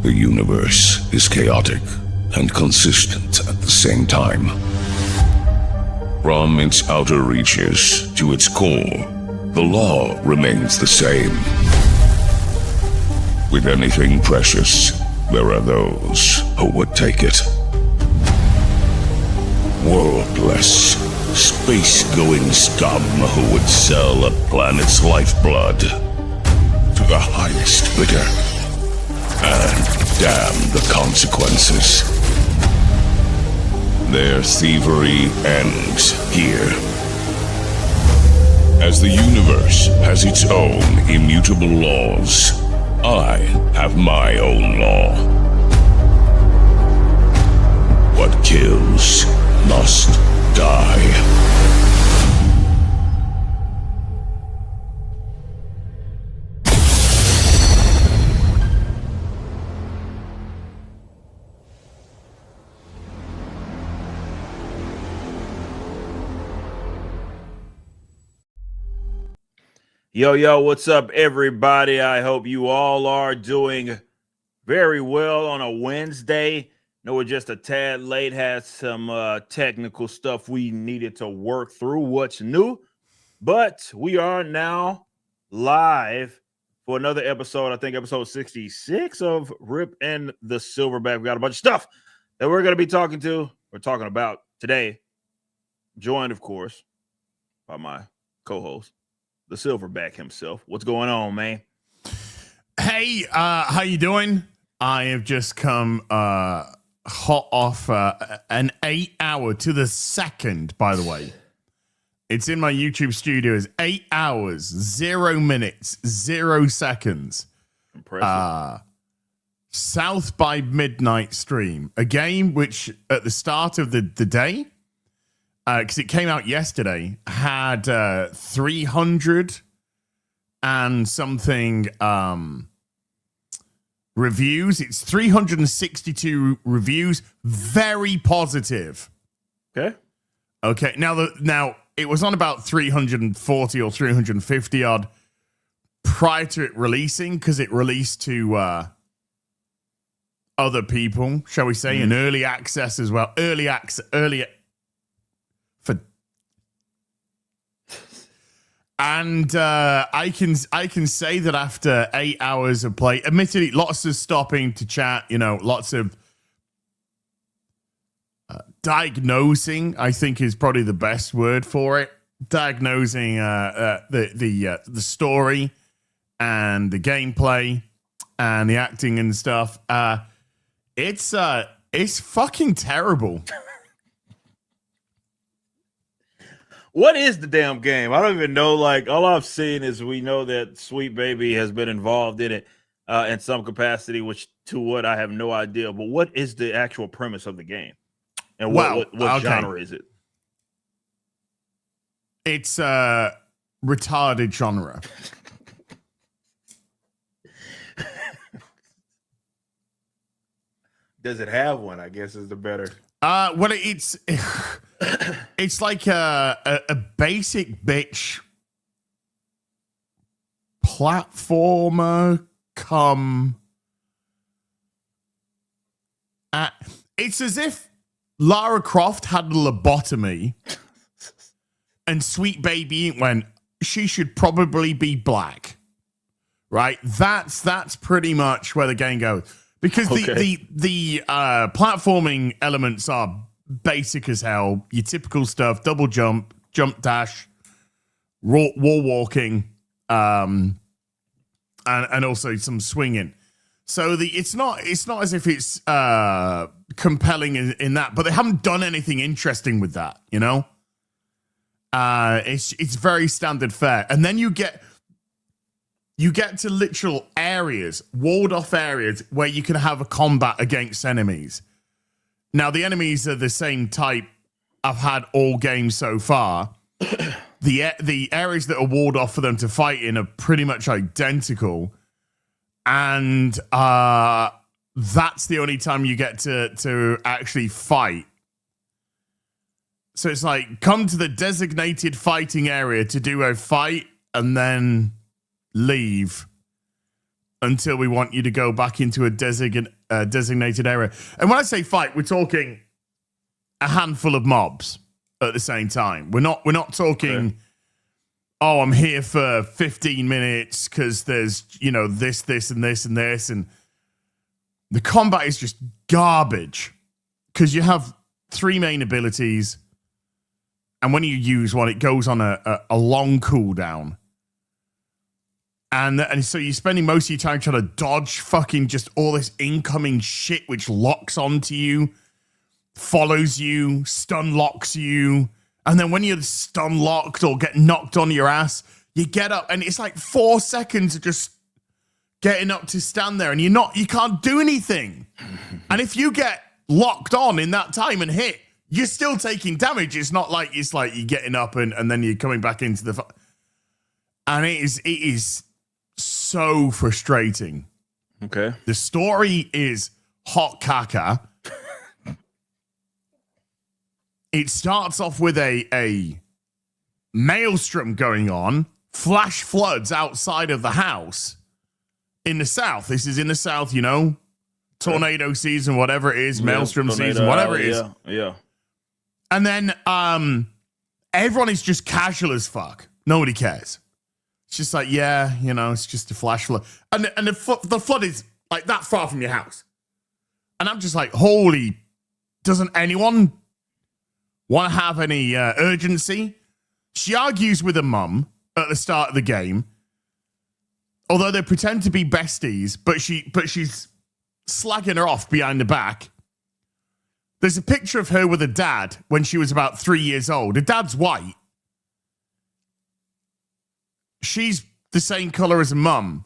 The universe is chaotic and consistent at the same time. From its outer reaches to its core, the law remains the same. With anything precious, there are those who would take it. Worldless, space-going scum who would sell a planet's lifeblood to the highest bidder. And damn the consequences. Their thievery ends here. As the universe has its own immutable laws, I have my own law. What kills must die. Yo, what's up, everybody? I hope you all are doing very well on a Wednesday. No, we're just a tad late, had some technical stuff we needed to work through. What's new? But we are now live for another episode, I think episode 66 of Rip and the Silverback. We got a bunch of stuff that we're going to be talking about today. Joined, of course, by my co-host, the Silverback himself. What's going on, man? Hey, how you doing? I have just come hot off an 8 hour to the second, by the way. It's in my YouTube studio. It's 8 hours, 0 minutes, 0 seconds. Impressive. South by Midnight stream. A game which at the start of the day, because it came out yesterday, had 300 and something reviews. It's 362 reviews. Very positive. Okay. Now it was on about 340 or 350 odd prior to it releasing, because it released to other people, shall we say, in early access as well. And I can say that after 8 hours of play, admittedly, lots of stopping to chat, lots of diagnosing, I think is probably the best word for it. Diagnosing the story and the gameplay and the acting and stuff. It's fucking terrible. What is the damn game? I don't even know. Like, all I've seen is we know that Sweet Baby has been involved in it in some capacity, which to what I have no idea. But what is the actual premise of the game? And what genre is it? It's retarded genre. Does it have one? I guess is the better. Well, it's like a basic bitch platformer it's as if Lara Croft had a lobotomy and Sweet Baby went, she should probably be black. Right? That's pretty much where the game goes. Because the platforming elements are basic as hell. Your typical stuff: double jump, jump dash, wall walking, and also some swinging. So it's not as if it's compelling in that, but they haven't done anything interesting with that. It's very standard fare, and then you get to literal areas, walled off areas where you can have a combat against enemies. Now, the enemies are the same type I've had all games so far. The areas that are walled off for them to fight in are pretty much identical. And that's the only time you get to actually fight. So it's like, come to the designated fighting area to do a fight and then leave until we want you to go back into a designated area. And when I say fight, we're talking a handful of mobs at the same time. We're not talking, oh, I'm here for 15 minutes because there's, this, and this, and this. And the combat is just garbage because you have 3 main abilities. And when you use one, it goes on a long cooldown. And so you're spending most of your time trying to dodge fucking just all this incoming shit which locks onto you, follows you, stun locks you. And then when you're stun locked or get knocked on your ass, you get up and it's like 4 seconds of just getting up to stand there and you can't do anything. And if you get locked on in that time and hit, you're still taking damage. It's like you're getting up and then you're coming back into the... And it is so frustrating. Okay. The story is hot caca. It starts off with a maelstrom going on, flash floods outside of the house in the south. This is in the south, tornado season, whatever it is, maelstrom season, whatever it is. Yeah. And then everyone is just casual as fuck. Nobody cares. It's just like, it's just a flash flood. And the flood is like that far from your house. And I'm just like, holy, doesn't anyone want to have any urgency? She argues with her mum at the start of the game. Although they pretend to be besties, but she's slagging her off behind the back. There's a picture of her with her dad when she was about 3 years old. Her dad's white. She's the same color as her mum.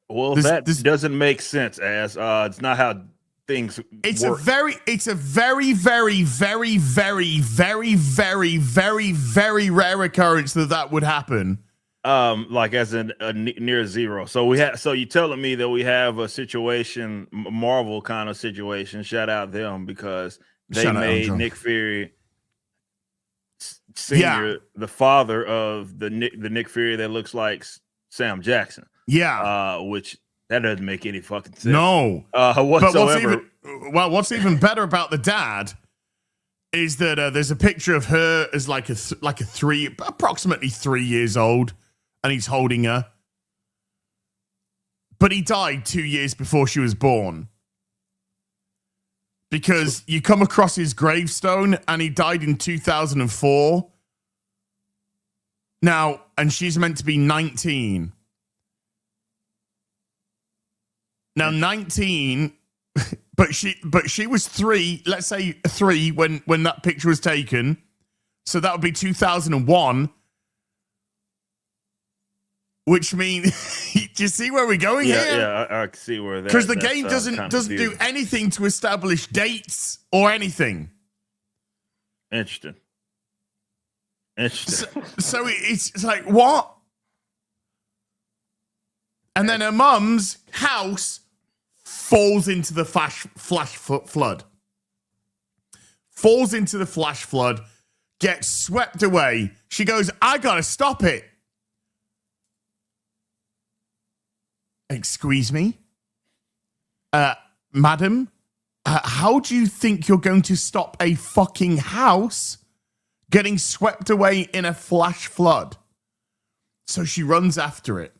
Well, that doesn't make sense, as it's not how things work. It's a very, very, very, very, very, very, very, very rare occurrence that would happen. Like as in near zero. So you're telling me that we have a situation, Marvel kind of situation. Shout out them because they made Nick Fury Senior the father of the Nick Fury that looks like Sam Jackson. Yeah, which that doesn't make any fucking sense. No, whatsoever. But what's even better about the dad is that there's a picture of her as approximately 3 years old. And he's holding her. But he died 2 years before she was born. Because you come across his gravestone and he died in 2004. Now, and she's meant to be 19. Now, 19, but she was 3, let's say 3 when that picture was taken. So that would be 2001. Which means, do you see where we're going here? Yeah, I can see where that. Because the game doesn't do anything to establish dates or anything. Interesting. So it's like, what? And then her mum's house falls into the flash flood. Falls into the flash flood, gets swept away. She goes, I gotta stop it. Excuse me? Madam? How do you think you're going to stop a fucking house getting swept away in a flash flood? So she runs after it.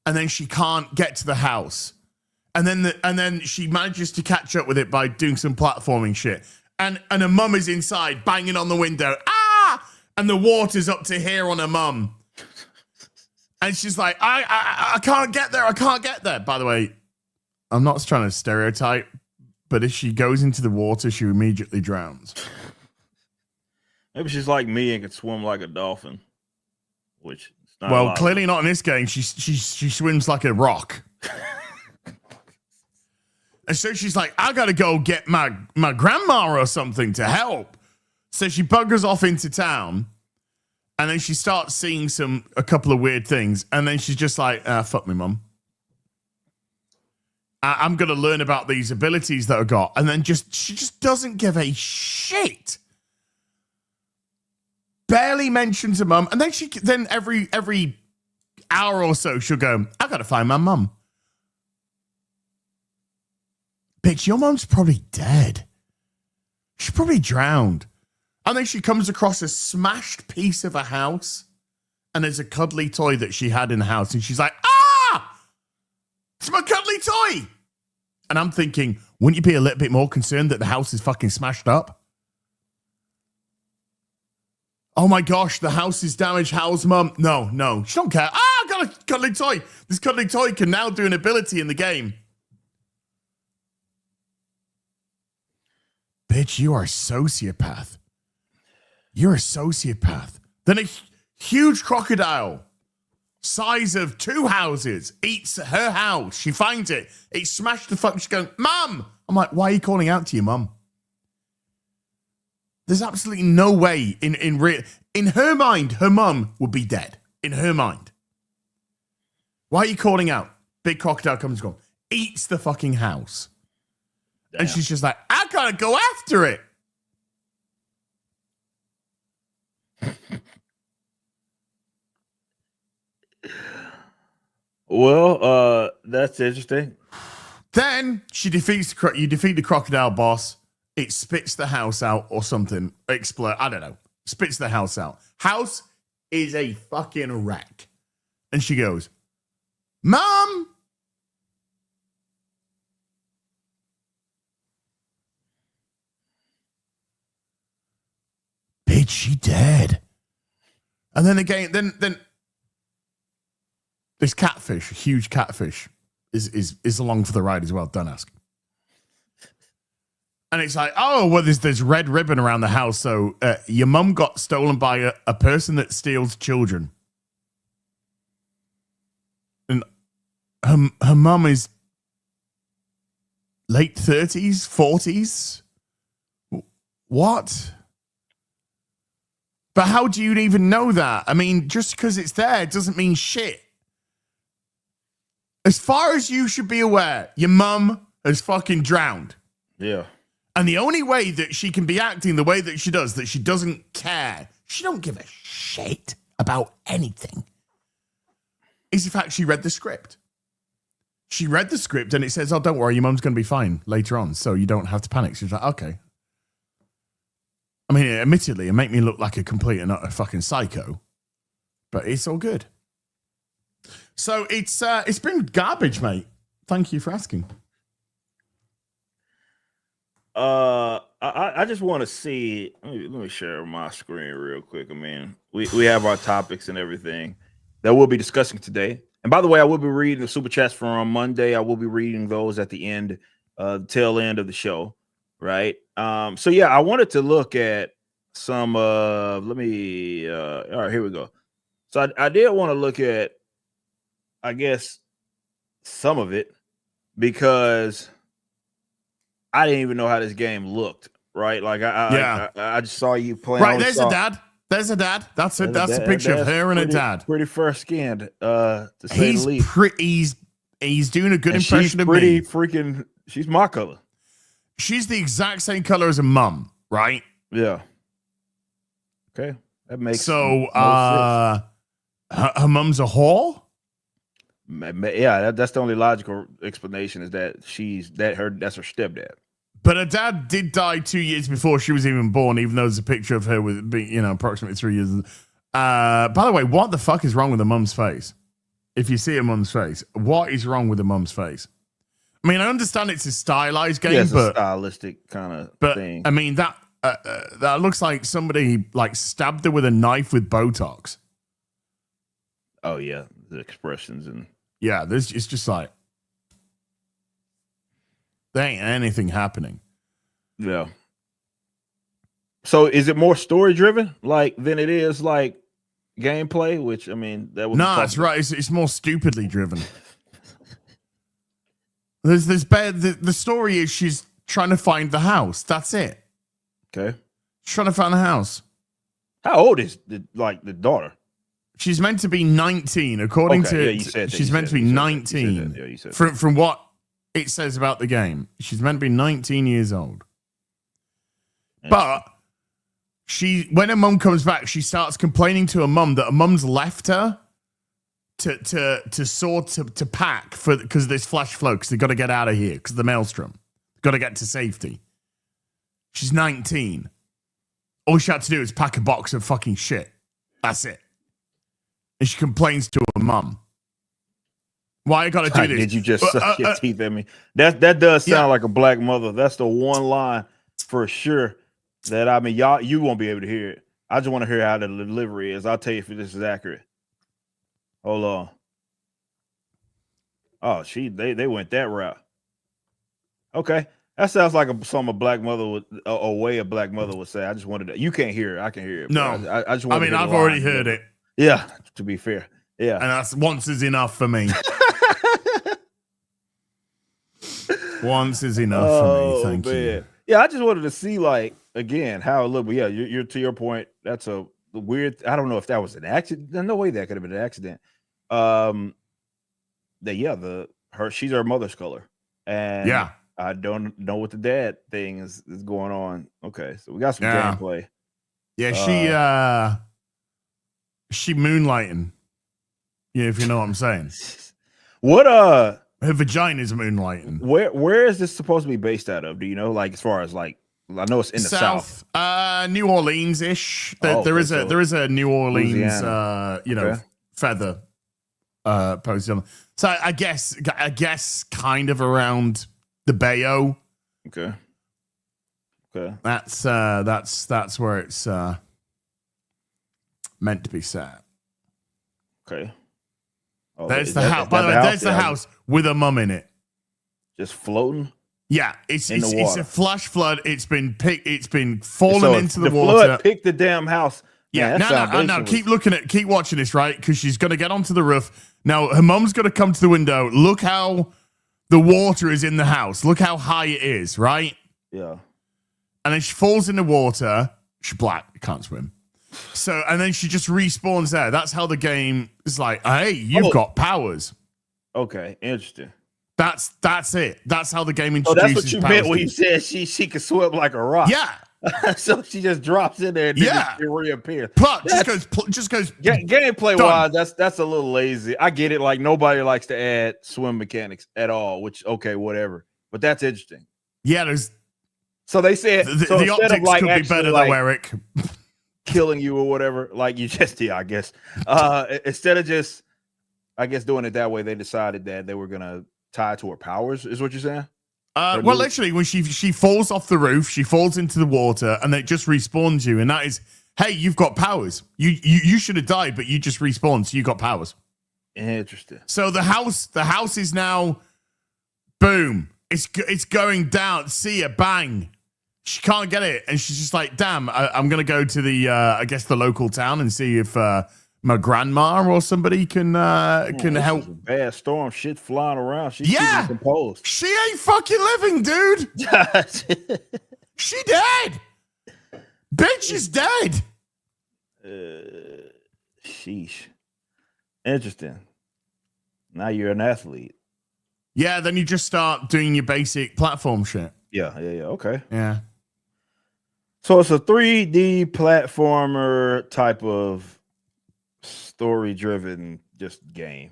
And then she can't get to the house. And then she manages to catch up with it by doing some platforming shit. And her mum is inside banging on the window. Ah! And the water's up to here on her mum. And she's like, I can't get there. I can't get there. By the way, I'm not trying to stereotype, but if she goes into the water, she immediately drowns. Maybe she's like me and can swim like a dolphin, which is not clearly not in this game. She swims like a rock. And so she's like, I got to go get my grandma or something to help. So she buggers off into town. And then she starts seeing a couple of weird things. And then she's just like, fuck me, mum. I'm going to learn about these abilities that I got. And then she just doesn't give a shit. Barely mentions her mum. And then every hour or so, she'll go, I got to find my mum. bitch, your mom's probably dead. She's probably drowned. And then she comes across a smashed piece of a house, and there's a cuddly toy that she had in the house, and she's like, ah, it's my cuddly toy. And I'm thinking, wouldn't you be a little bit more concerned that the house is fucking smashed up? Oh my gosh, the house is damaged. How's mum? No, she don't care. Ah, I got a cuddly toy. This cuddly toy can now do an ability in the game. Bitch, you are a sociopath. You're a sociopath. Then a huge crocodile, size of 2 houses, eats her house. She finds it. It smashed the fuck. She's going, Mum. I'm like, why are you calling out to your mum? There's absolutely no way in her mind, her mum would be dead. In her mind. Why are you calling out? Big crocodile comes and goes, eats the fucking house. Damn. And she's just like, I gotta go after it. Well, that's interesting. Then you defeat the crocodile boss. It spits the house out or something. Explode. I don't know. Spits the house out. House is a fucking wreck. And she goes, Mom. Bitch, she dead. And then again, then this catfish, a huge catfish, is along for the ride as well. Don't ask. And it's like, oh, well, there's red ribbon around the house. So your mum got stolen by a person that steals children. And her mum is late 30s, 40s. What? But how do you even know that? I mean, just because it's there doesn't mean shit. As far as you should be aware, your mum has fucking drowned. Yeah. And the only way that she can be acting the way that she does, that she doesn't care, she don't give a shit about anything, is the fact she read the script. She read the script and it says, oh, don't worry, your mum's going to be fine later on, so you don't have to panic. She's like, okay. I mean, admittedly, it make me look like a complete and utter fucking psycho, but it's all good. So it's been garbage, mate. Thank you for asking. I just want to see. Let me share my screen real quick. I mean, we have our topics and everything that we'll be discussing today. And by the way, I will be reading the super chats from Monday. I will be reading those at the end, the tail end of the show, right? So yeah, I wanted to look at some. All right, here we go. So I did want to look at, I guess, some of it because I didn't even know how this game looked, right? Like I just saw you playing. Right, there's a dad. There's a dad. That's a picture of her and a dad. Pretty fair skinned, to say the least. He's doing a good impression of me. Freaking, she's my color. She's the exact same color as a mum, right? Yeah. Okay, that makes so. Her mum's a whore. Yeah, that's the only logical explanation is that that's her stepdad. But her dad did die 2 years before she was even born, even though there's a picture of her with, approximately 3 years. By the way, what the fuck is wrong with a mum's face? If you see a mum's face, what is wrong with a mum's face? I mean, I understand it's a stylized game, but a stylistic kind of thing. I mean, that looks like somebody like stabbed her with a knife with Botox. Oh yeah, the expressions and yeah, it's just like there ain't anything happening. Yeah. So is it more story driven than it is like gameplay? Which I mean, that would that's right. It's more stupidly driven. There's bad. The story is she's trying to find the house. That's it. Okay. She's trying to find the house. How old is the daughter? She's meant to be 19, according to. Yeah, she's meant to be 19. Yeah, you said from what it says about the game, she's meant to be 19 years old. But when her mum comes back, she starts complaining to her mum that her mum's left her to pack because there's flash flow because they got to get out of here because of the maelstrom Got to get to safety. She's 19. All she had to do is pack a box of fucking shit. That's it. And she complains to her mum. Why you gotta do this? Did you just suck your teeth at me? That does sound like a black mother. That's the one line for sure that you won't be able to hear it. I just want to hear how the delivery is. I'll tell you if this is accurate. Hold on. Oh, they went that route. Okay. That sounds like something a black mother would, a way a black mother would say. I just wanted to. You can't hear it. I can hear it. No, I just. I mean, I've already heard it. Yeah, to be fair. Yeah, and that's once is enough for me. Once is enough for me. Thank you. Yeah, I just wanted to see, like, again, how a little bit. Yeah, you're to your point. That's a weird. I don't know if that was an accident. There's no way that could have been an accident. She's her mother's color, and yeah. I don't know what the dad thing is going on. Okay, so we got some gameplay. Yeah, she moonlighting. Yeah, if you know what I'm saying. What her vagina's moonlighting. Where is this supposed to be based out of? Do you know? Like, as far as like, I know it's in the South. New Orleans ish. There is a New Orleans feather posted on. So I guess kind of around the Bayo. Okay. That's where it's meant to be set. Okay. Oh, there's the house. By the way, there's the house with a mum in it, just floating. Yeah, it's a flash flood. It's been fallen into the water. Flood picked the damn house. Yeah, no. Keep watching this, right? Because she's gonna get onto the roof. Now her mum's gonna come to the window. Look how the water is in the house. Look how high it is, right? Yeah. And then she falls in the water. She's black, can't swim. So, and then she just respawns there. That's how the game is like, hey, you've got powers. Okay, interesting. That's it. That's how the game introduces that's what you meant when you said she could swim like a rock. Yeah. So she just drops in there and it reappears. Just goes. Gameplay wise, that's a little lazy. I get it. Like, nobody likes to add swim mechanics at all, which, okay, whatever. But that's interesting. Yeah, so they said the optics could be better though, Eric. Killing you or whatever, like you just I guess instead of just doing it that way, they decided that they were gonna tie it to her powers, is what you're saying? Well, literally, when she falls off the roof, she falls into the water, and it just respawns you, and that is, hey, you've got powers. You should have died, but you just respawned, so you got powers. Interesting. So the house is now, boom, it's going down. See ya, bang. She can't get it, and she's just like, damn, I'm going to go to the local town and see if my grandma or somebody can help. A bad storm, shit flying around. She's keeping composed. She ain't fucking living, dude. She dead. Bitch is dead. Sheesh. Interesting. Now you're an athlete. Yeah, then you just start doing your basic platform shit. Yeah. Okay. Yeah. So it's a 3D platformer type of story-driven just game.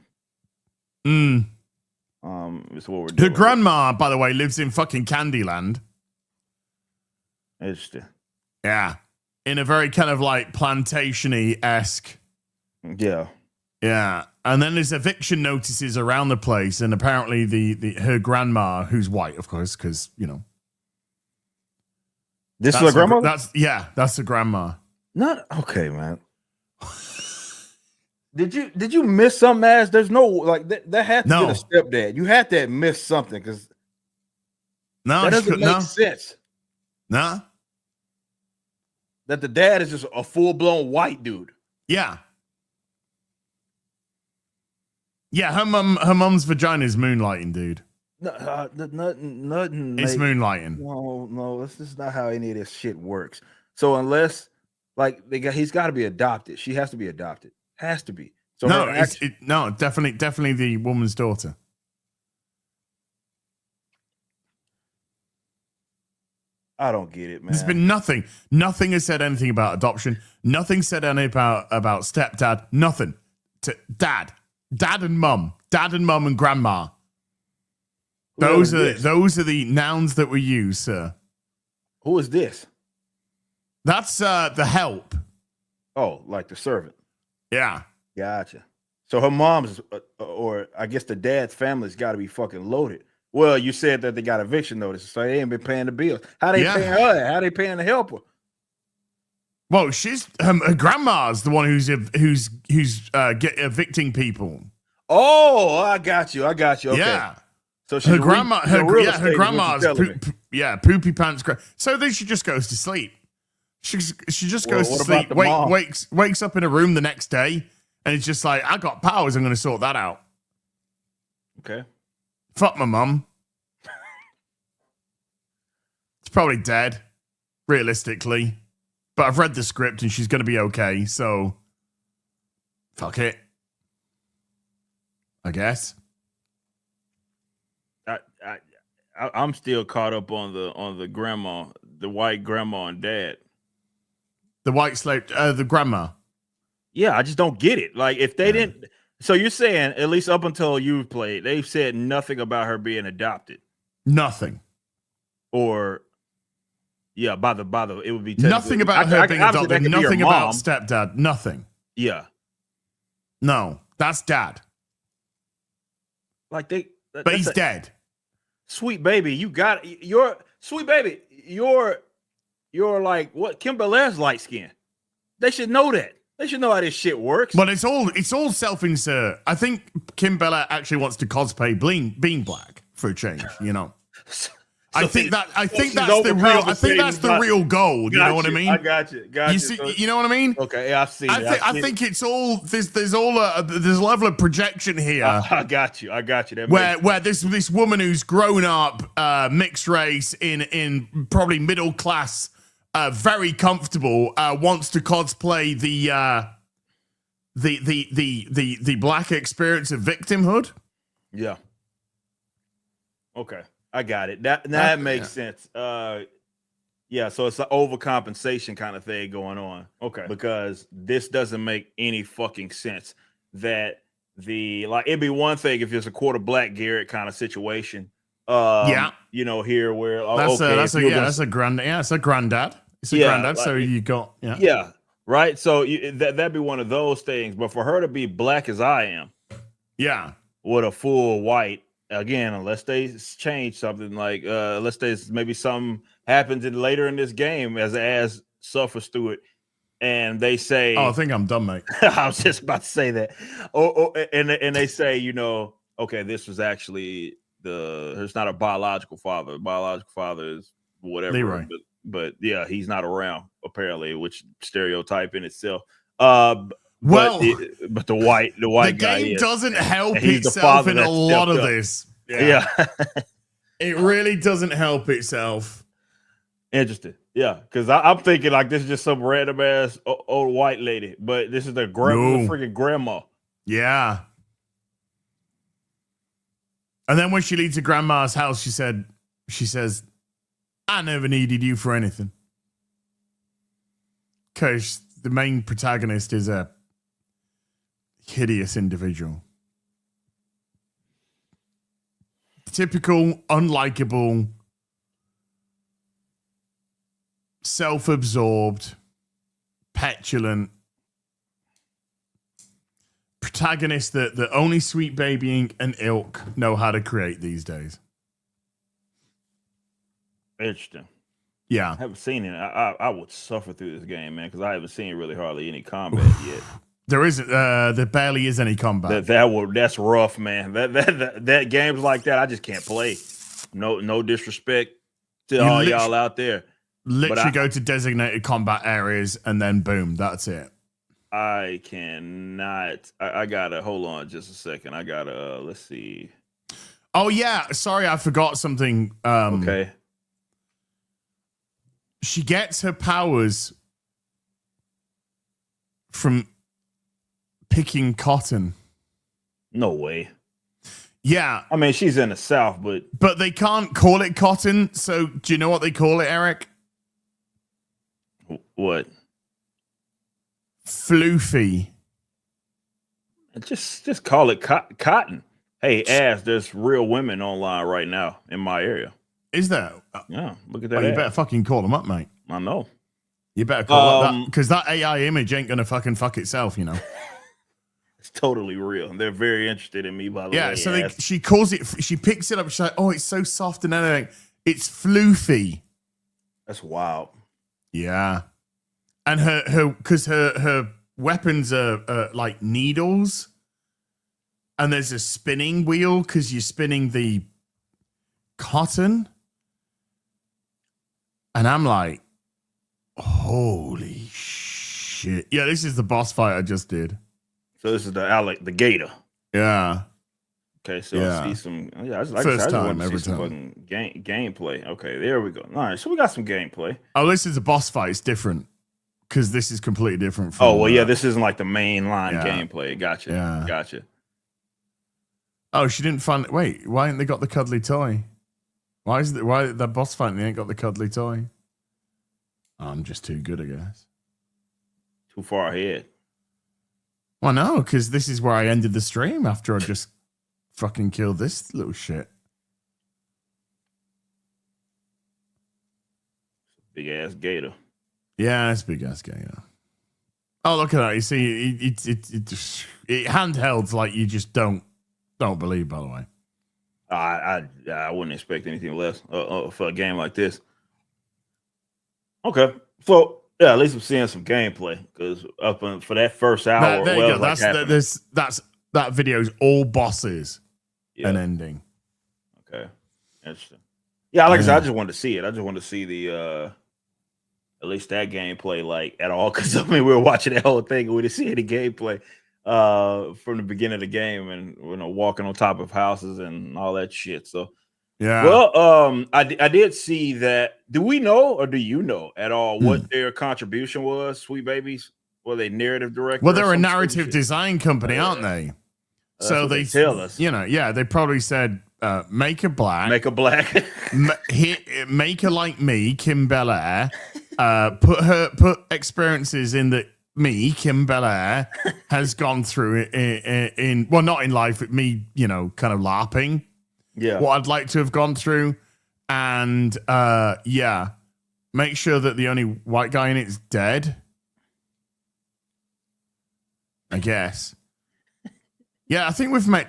It's what we're doing. Her grandma, by the way, lives in fucking Candyland. Interesting. Yeah, in a very kind of like plantation-y-esque. Yeah. Yeah, and then there's eviction notices around the place, and apparently her grandma, who's white, of course, because this is a grandma? That's the grandma. Not okay, man. Did you miss something, Ash? There's no like that had to be a stepdad. You had to miss something because that doesn't make sense. Nah. That the dad is just a full-blown white dude. Yeah. Yeah, her mum's vagina is moonlighting, dude. Nothing. It's moonlighting. No, that's just not how any of this shit works. So unless, like, he's got to be adopted. She has to be adopted. Has to be. So definitely the woman's daughter. I don't get it, man. There's been nothing. Nothing has said anything about adoption. Nothing said anything about stepdad. Nothing. To dad and mum and grandma. Those are the nouns that we use, sir. Who is this? That's the help. Oh, like the servant. Yeah. Gotcha. So her mom's, or I guess the dad's family's got to be fucking loaded. Well, you said that they got eviction notices, so they ain't been paying the bills. How they paying her? How they paying the helper? Well, she's her grandma's the one who's evicting people. Oh, I got you. Okay. Yeah. So her grandma's poopy pants. So then she just goes to sleep. She just goes to sleep. Wakes up in a room the next day, and it's just like, I got powers. I'm going to sort that out. Okay. Fuck my mum. It's probably dead, realistically. But I've read the script, and she's going to be okay. So, fuck it. I guess. I'm still caught up on the grandma, the white grandma and dad. The white slave, the grandma. Yeah, I just don't get it. Like, if they didn't, so you're saying, at least up until you played, they've said nothing about her being adopted. Nothing. Or, yeah, by the it would be nothing about her being adopted. Nothing about stepdad. Nothing. Yeah. No, that's dad. Like but he's dead. Sweet baby, you're like what? Kim Belair's light skin. They should know that. They should know how this shit works. But it's all self-insert. I think Kim Belair actually wants to cosplay being black for a change. You know. I think that's the real goal. You know what I mean? I got you. You see, you know what I mean? Okay, yeah, I think it's all there's a level of projection here. I got you. Where this woman who's grown up mixed race in probably middle class, very comfortable, wants to cosplay the black experience of victimhood. Yeah. Okay. I got it. That makes sense. Yeah, so it's an overcompensation kind of thing going on. Okay. Because this doesn't make any fucking sense. That it'd be one thing if it's a quarter black Garrett kind of situation. You know, here where it's a granddad. It's a granddad. Like, so you got Yeah. Right. So that'd be one of those things. But for her to be black as I am, with a full white. Again, unless they change something, like unless there's maybe something happens later in this game as suffers through it, and they say, "Oh, I think I'm done, mate." I was just about to say that. And they say, you know, okay, this was actually it's not a biological father. A biological father is whatever, Leroy. But yeah, he's not around apparently, which stereotype in itself. Well, but the white guy game doesn't help itself in a lot of this. Yeah. It really doesn't help itself. Interesting. Yeah, because I'm thinking like this is just some random ass old white lady, but this is the freaking grandma. Yeah. And then when she leaves her grandma's house, she says, "I never needed you for anything." Because the main protagonist is a hideous individual. Typical, unlikable, self-absorbed, petulant protagonist that only Sweet Baby Inc. and ilk know how to create these days. Interesting. Yeah. I haven't seen it. I would suffer through this game, man, because I haven't seen really hardly any combat yet. There isn't. There barely is any combat. That's rough, man. That games like that, I just can't play. No disrespect to all y'all out there. Literally go to designated combat areas and then boom, that's it. I cannot. I gotta hold on just a second. I gotta let's see. Oh yeah, sorry, I forgot something. Okay. She gets her powers from picking cotton. No way. Yeah. I mean, she's in the South, but they can't call it cotton. So do you know what they call it, Eric? What? Floofy. Just call it cotton. Hey, Ash, there's real women online right now in my area. Is there? Yeah, look at that. You ass. better fucking call them up, mate. I know. You better call up that because that AI image ain't gonna fucking fuck itself, you know. It's totally real. They're very interested in me, by the way. Yeah, so she calls it. She picks it up. She's like, "Oh, it's so soft and everything. It's floofy." That's wild. Yeah, and her weapons are like needles, and there's a spinning wheel because you're spinning the cotton, and I'm like, holy shit! Yeah, this is the boss fight I just did. So this is the gator. Yeah. Okay, so I see some. Yeah, First time every time. Gameplay. Okay, there we go. All right, so we got some gameplay. Oh, this is a boss fight. It's different because this is completely different. From, this isn't like the main line gameplay. Gotcha. Yeah. Gotcha. Oh, she didn't find. Wait, why ain't they got the cuddly toy? Why the boss fight? And they ain't got the cuddly toy. Oh, I'm just too good, I guess. Too far ahead. Well, no, because this is where I ended the stream after I just fucking killed this little shit. Big ass gator. Yeah, it's big ass gator. Oh, look at that! You see, it handhelds like you just don't believe. By the way, I wouldn't expect anything less for a game like this. Okay, so yeah, at least I'm seeing some gameplay because for that first hour, there you go. That video's all bosses and ending. Okay, interesting. Yeah, like I said, I just wanted to see it. I just wanted to see the at least that gameplay like at all because I mean we were watching that whole thing and we didn't see any gameplay from the beginning of the game and walking on top of houses and all that shit. So. Yeah. Well, I did see that. Do we know or do you know at all what their contribution was, Sweet Babies? Were they narrative director? Well, they're a narrative design company, aren't they? So they tell us. They probably said, make her black. Make her black. Make her like me, Kim Belair. Put experiences in that me, Kim Belair, has gone through in not in life, but me, kind of LARPing. Yeah. What I'd like to have gone through. And make sure that the only white guy in it is dead. I guess. Yeah, I think we've met.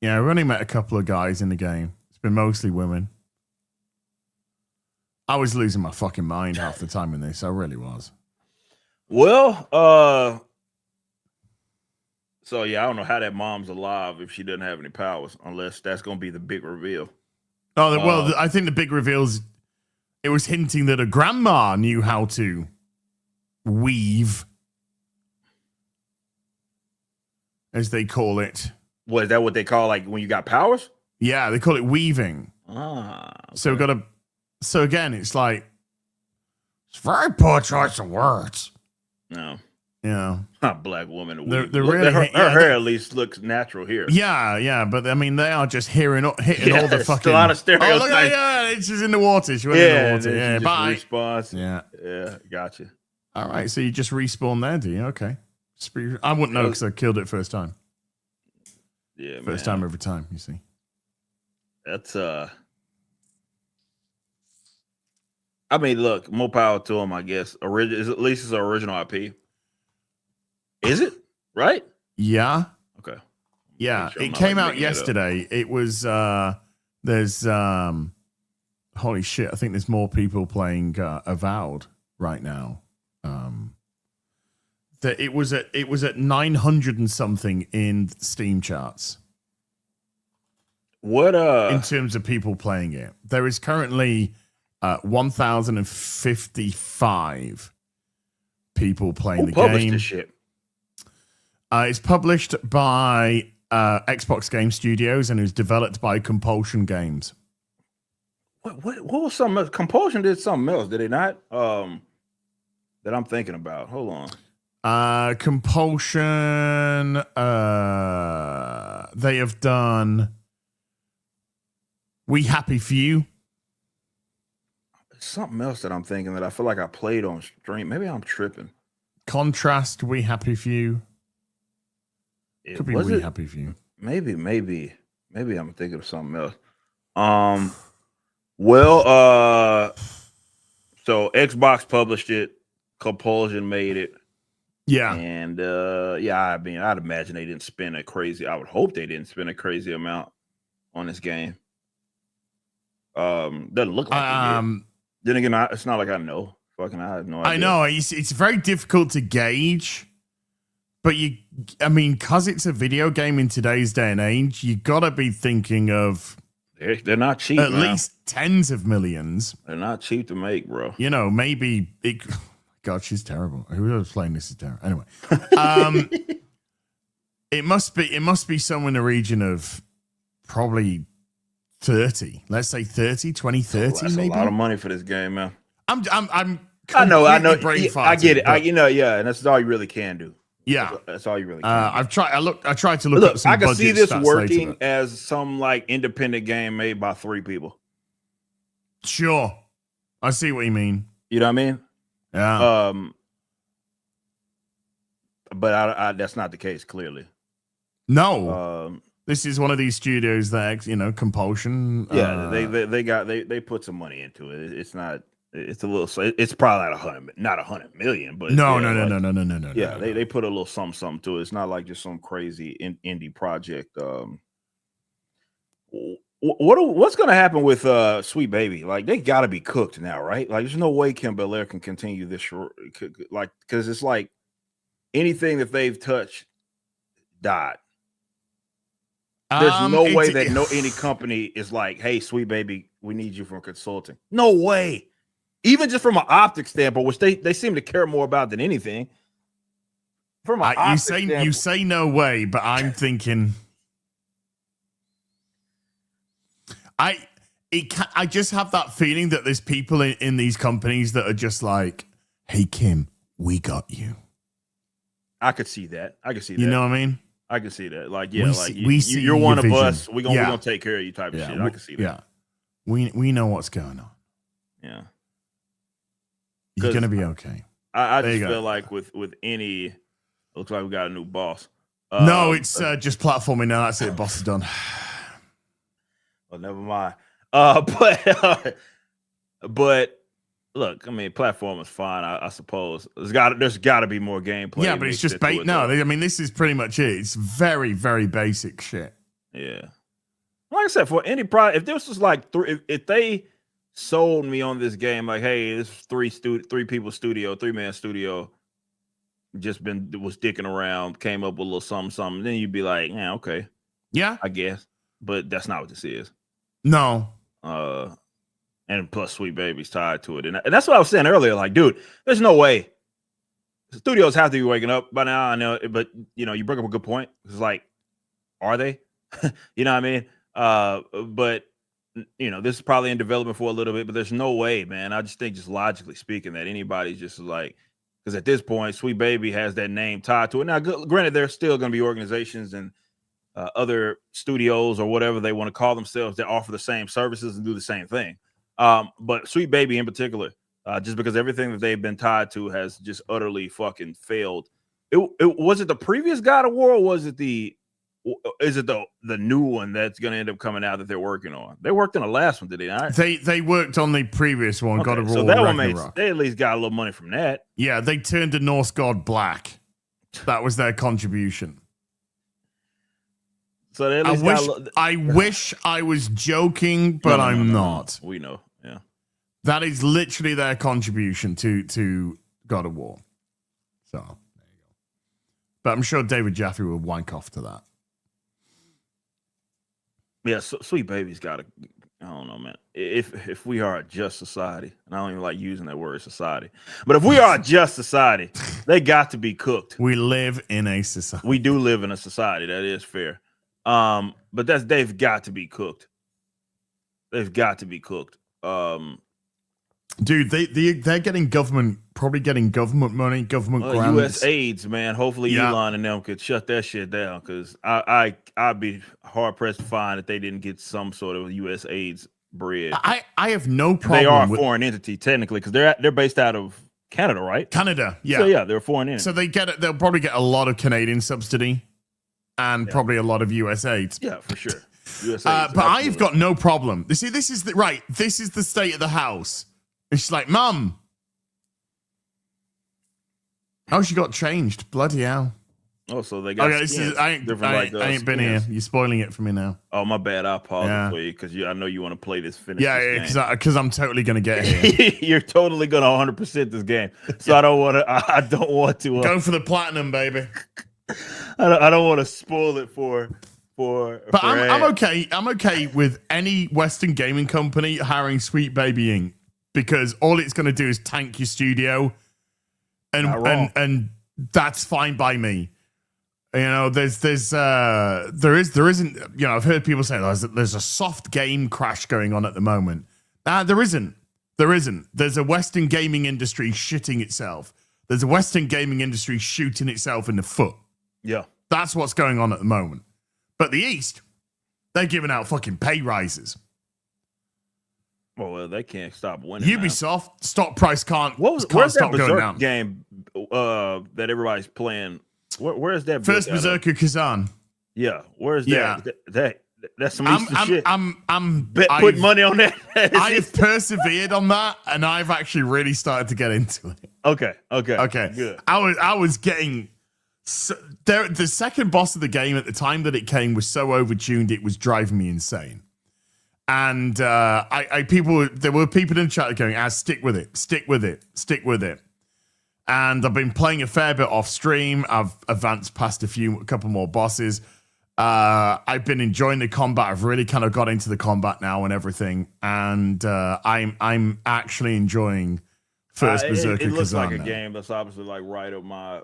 Yeah, we've only met a couple of guys in the game. It's been mostly women. I was losing my fucking mind half the time in this. I really was. Well, so yeah, I don't know how that mom's alive if she doesn't have any powers, unless that's going to be the big reveal. Oh, well, I think the big reveals, it was hinting that a grandma knew how to weave, as they call it. What, is that what they call like when you got powers? Yeah, they call it weaving. Okay. So again, it's like, it's a very poor choice of words. No. Yeah, black woman. They're really her hair at least looks natural here. Yeah, but I mean they are just hitting all the fucking. A lot of stereotypes. Oh, look at she's in the water. She went in the water. Yeah, bye. Response. Yeah, gotcha. All right, so you just respawn there, do you? Okay, I wouldn't know because I killed it first time. Yeah, first time every time. You see, that's I mean, look, more power to him. I guess at least it's an original IP. Is it right? Yeah. Okay. Yeah, it came out yesterday. It was there's holy shit, I think there's more people playing Avowed right now. That it was at 900 and something in Steam charts. What in terms of people playing it. There is currently 1,055 people playing the game. Who published this shit? It's published by Xbox Game Studios and is developed by Compulsion Games. What was something else? Compulsion did something else, did it not? That I'm thinking about. Hold on. Compulsion. They have done We Happy Few. Something else that I'm thinking that I feel like I played on stream. Maybe I'm tripping. Contrast, We Happy Few. Could be We Happy Few. maybe I'm thinking of something else. Well, so Xbox published it, Compulsion made it, Yeah. and I mean, I'd imagine they didn't spend a crazy. I would hope they didn't spend a crazy amount on this game. Doesn't look like they did. Then again, it's not like I know. Fucking, I have no idea. I know it's very difficult to gauge, but I mean, because it's a video game in today's day and age, you gotta be thinking of they're not cheap. At least tens of millions. They're not cheap to make, bro. You know, maybe it. God, she's terrible. Who was playing this is terrible. Anyway, it must be somewhere in the region of probably 30. Let's say 30, 20, 30, that's maybe. A lot of money for this game, man. I know. Brain I get it. And that's all you really can do. Yeah, that's all you really can. I tried to look up some. I can see this working later. as some like independent game made by 3 people. Sure, I see what you mean. You know what I mean? Yeah. But I that's not the case. Clearly, no. This is one of these studios that Compulsion. Yeah, they put some money into it. It's not. It's a little. It's probably not 100 million, but no. Yeah, they put a little something to it. It's not like just some crazy indie project. What's going to happen with Sweet Baby? Like, they got to be cooked now, right? Like, there's no way Kim Belair can continue this short, like, because it's like anything that they've touched died. There's no way that any company is like, hey, Sweet Baby, we need you for consulting. No way. Even just from an optics standpoint, which they seem to care more about than anything. From an you say no way, but I'm thinking I just have that feeling that there's people in these companies that are just like, hey Kim, we got you. I could see that. You know what I mean? I can see that. Like, yeah, you're one of us. We're gonna take care of you type of shit. I can see that. Yeah. We know what's going on. Yeah. You're gonna be okay. I just feel like with any, looks like we got a new boss. No, it's just platforming now. That's it. Boss is done. Well, never mind. But look, I mean, platform is fine. I suppose there's got to be more gameplay. Yeah, but it's just bait. No, I mean, this is pretty much it. It's very, very basic shit. Yeah. Like I said, for any product, if this was like if they sold me on this game, like, hey, this is 3-man studio, just was dicking around, came up with a little something, then you'd be like, yeah, okay, yeah, I guess. But that's not what this is. No. And plus, Sweet Baby's tied to it, and that's what I was saying earlier. Like, dude, there's no way. The studios have to be waking up by now. I know, but you bring up a good point. It's like, are they? You know what I mean? But this is probably in development for a little bit, but there's no way, man. I just think, just logically speaking, that anybody's just like, because at this point, Sweet Baby has that name tied to it. Now, granted, there's still going to be organizations and other studios or whatever they want to call themselves that offer the same services and do the same thing. But Sweet Baby in particular, just because everything that they've been tied to has just utterly fucking failed. Was it the previous God of War, or was it the new one that's going to end up coming out that they're working on? They worked on the last one, did they not? They worked on the previous one, okay, God of War. So that one they at least got a little money from that. Yeah, they turned the Norse god black. That was their contribution. So they at least I wish I was joking, but I'm not. We know, yeah. That is literally their contribution to God of War. So there you go. But I'm sure David Jaffe will wank off to that. Yeah, Sweet Baby's got to. I don't know, man. If we are a just society, and I don't even like using that word society, but if we are a just society, they got to be cooked. We live in a society. We do live in a society. That is fair. But they've got to be cooked. They've got to be cooked. Dude, they're getting probably getting government money, government grants. U.S. aids, man. Hopefully Elon and them could shut that shit down, because I'd be hard pressed to find that they didn't get some sort of U.S. aids bread. I have no problem. They are a foreign entity technically, because they're based out of Canada, right? Canada, yeah. So yeah, they're a foreign entity. So they'll probably get a lot of Canadian subsidy. and probably a lot of USAIDs. Yeah, for sure. But I've got no problem. You see, this is the state of the house. And she's like, Mum. Oh, she got changed. Bloody hell. Oh, so they got I ain't been here. You're spoiling it for me now. Oh, my bad. I apologize for you because I know you want to play this finish. Yeah, because I'm totally gonna get here. You're totally gonna 100% this game. So I don't want to. Go for the platinum, baby. I don't want to spoil it for. But I'm okay. I'm okay with any Western gaming company hiring Sweet Baby Inc. because all it's gonna do is tank your studio, and that's fine by me. You know, there isn't, you know, I've heard people say there's a soft game crash going on at the moment. There isn't. There's a Western gaming industry shitting itself. There's a Western gaming industry shooting itself in the foot. Yeah. That's what's going on at the moment. But the East, they're giving out fucking pay rises. Well, they can't stop winning. Ubisoft, stock price can't where's stop that going down. Game that everybody's playing? Where is that? First Berserker Kazan. Yeah, where's that? Yeah. That's some Eastern shit. I'm putting money on that. I have persevered on that, and I've actually really started to get into it. Okay. Good. I was getting the second boss of the game at the time that it came was so overtuned it was driving me insane. And there were people in the chat going, stick with it. And I've been playing a fair bit off stream. I've advanced past a couple more bosses. I've been enjoying the combat. I've really kind of got into the combat now and everything. And I'm actually enjoying First Berserker Kazan. It looks like a game that's obviously like right up my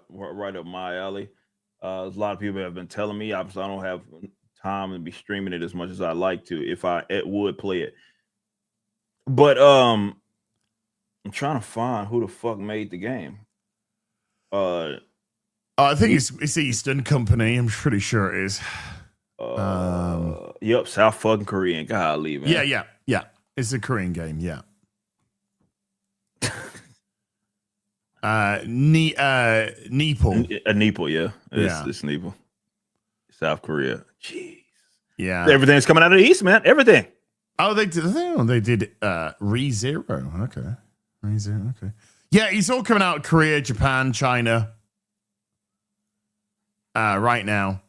alley. A lot of people have been telling me. Obviously, I don't have time to be streaming it as much as I'd like to. If I would play it, but I'm trying to find who the fuck made the game. I think it's Eastern Company. I'm pretty sure it is. Yep, South fucking Korean. Golly, man. Yeah. It's a Korean game. Yeah. Nepal. Nepal, yeah. It's Nepal. South Korea. Jeez. Yeah. Everything's coming out of the East, man. Everything. Oh, they did ReZero. Okay. ReZero. Okay. Yeah, it's all coming out of Korea, Japan, China. Right now.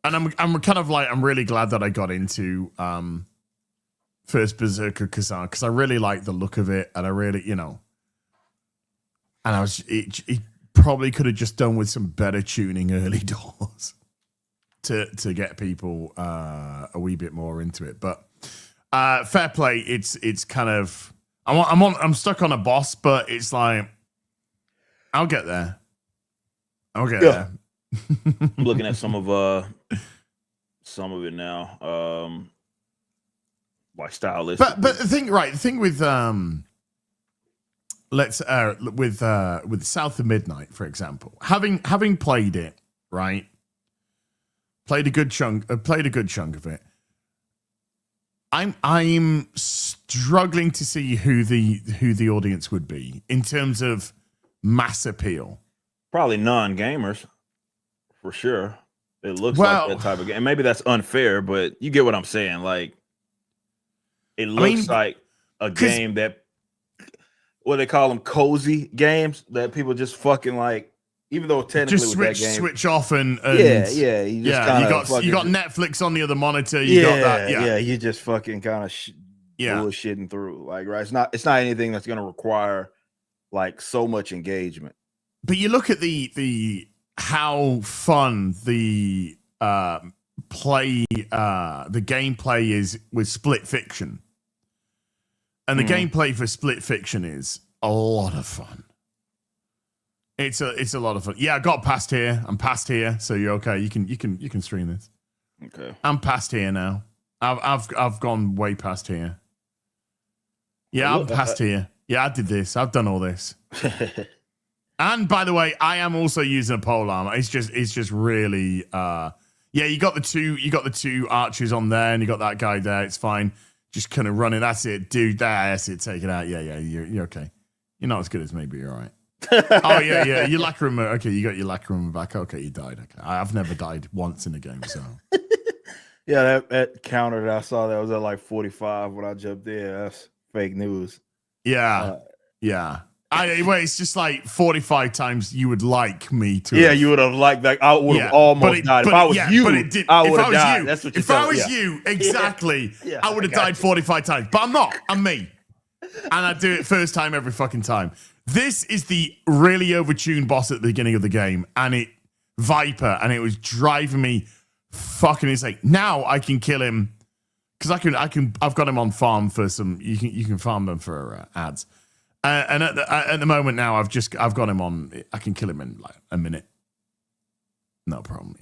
And I'm kind of like, I'm really glad that I got into First Berserker Kazan because I really like the look of it, and I really, you know, and it probably could have just done with some better tuning early doors to get people a wee bit more into it. But fair play, it's kind of I'm stuck on a boss, but it's like I'll get there. there. I'm looking at some of it now. Like stylistic. But the thing with with South of Midnight, for example, having played it, right? Played a good chunk of it. I'm struggling to see who the audience would be in terms of mass appeal. Probably non-gamers, for sure. It looks like that type of game. Maybe that's unfair, but you get what I'm saying. Like, it looks like a game that, what they call them, cozy games that people just fucking like. Even though technically just with that game, switch off and yeah, you got Netflix on the other monitor. You got that, you just fucking kind of bullshitting through. Like, right, it's not anything that's gonna require like so much engagement. But you look at the how fun the gameplay is with Split Fiction, and the gameplay for Split Fiction is a lot of fun. It's a lot of fun. Yeah, I got past here. I'm past here, so you're okay. You can stream this. Okay. I'm past here now. I've gone way past here. Yeah, I'm past here. Yeah, I did this. I've done all this. And by the way, I am also using a pole armor. It's just really you got the two archers on there, and you got that guy there. It's fine. Just kind of running. That's it, dude. That's it. Take it out. Yeah, you're okay. You're not as good as me, but you're all right. Oh yeah. Your lacrima. Okay, you got your lacrima back. Okay, you died. Okay, I've never died once in a game, so. Yeah, that counter that I saw that was at like 45 when I jumped in. That's fake news. Yeah. Well, it's just like 45 times you would like me to. Yeah, you would have liked that. I would have almost died. If I was you, I would have died. That's what you're If I was you, exactly, I would have died 45 times. But I'm not. I'm me. And I do it first time every fucking time. This is the really overtuned boss at the beginning of the game, and Viper, and it was driving me fucking insane. Now I can kill him because I've got him on farm for some. You can farm them for ads. And at the moment now, I've got him on. I can kill him in like a minute. No problem,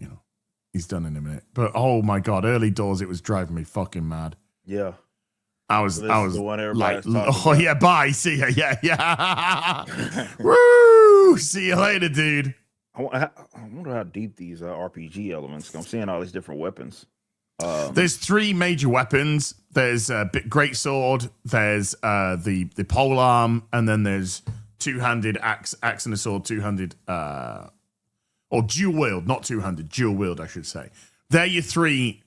He's done in a minute. But oh my god, early doors, it was driving me fucking mad. Yeah, I was the one like, oh yeah, bye, see ya, yeah. Woo, see you later, dude. I wonder how deep these RPG elements go. I'm seeing all these different weapons. There's 3 major weapons. There's a great sword. There's the pole arm, and then there's two-handed axe and a sword, two-handed or dual wield, not two-handed, dual wield, I should say. They're your 3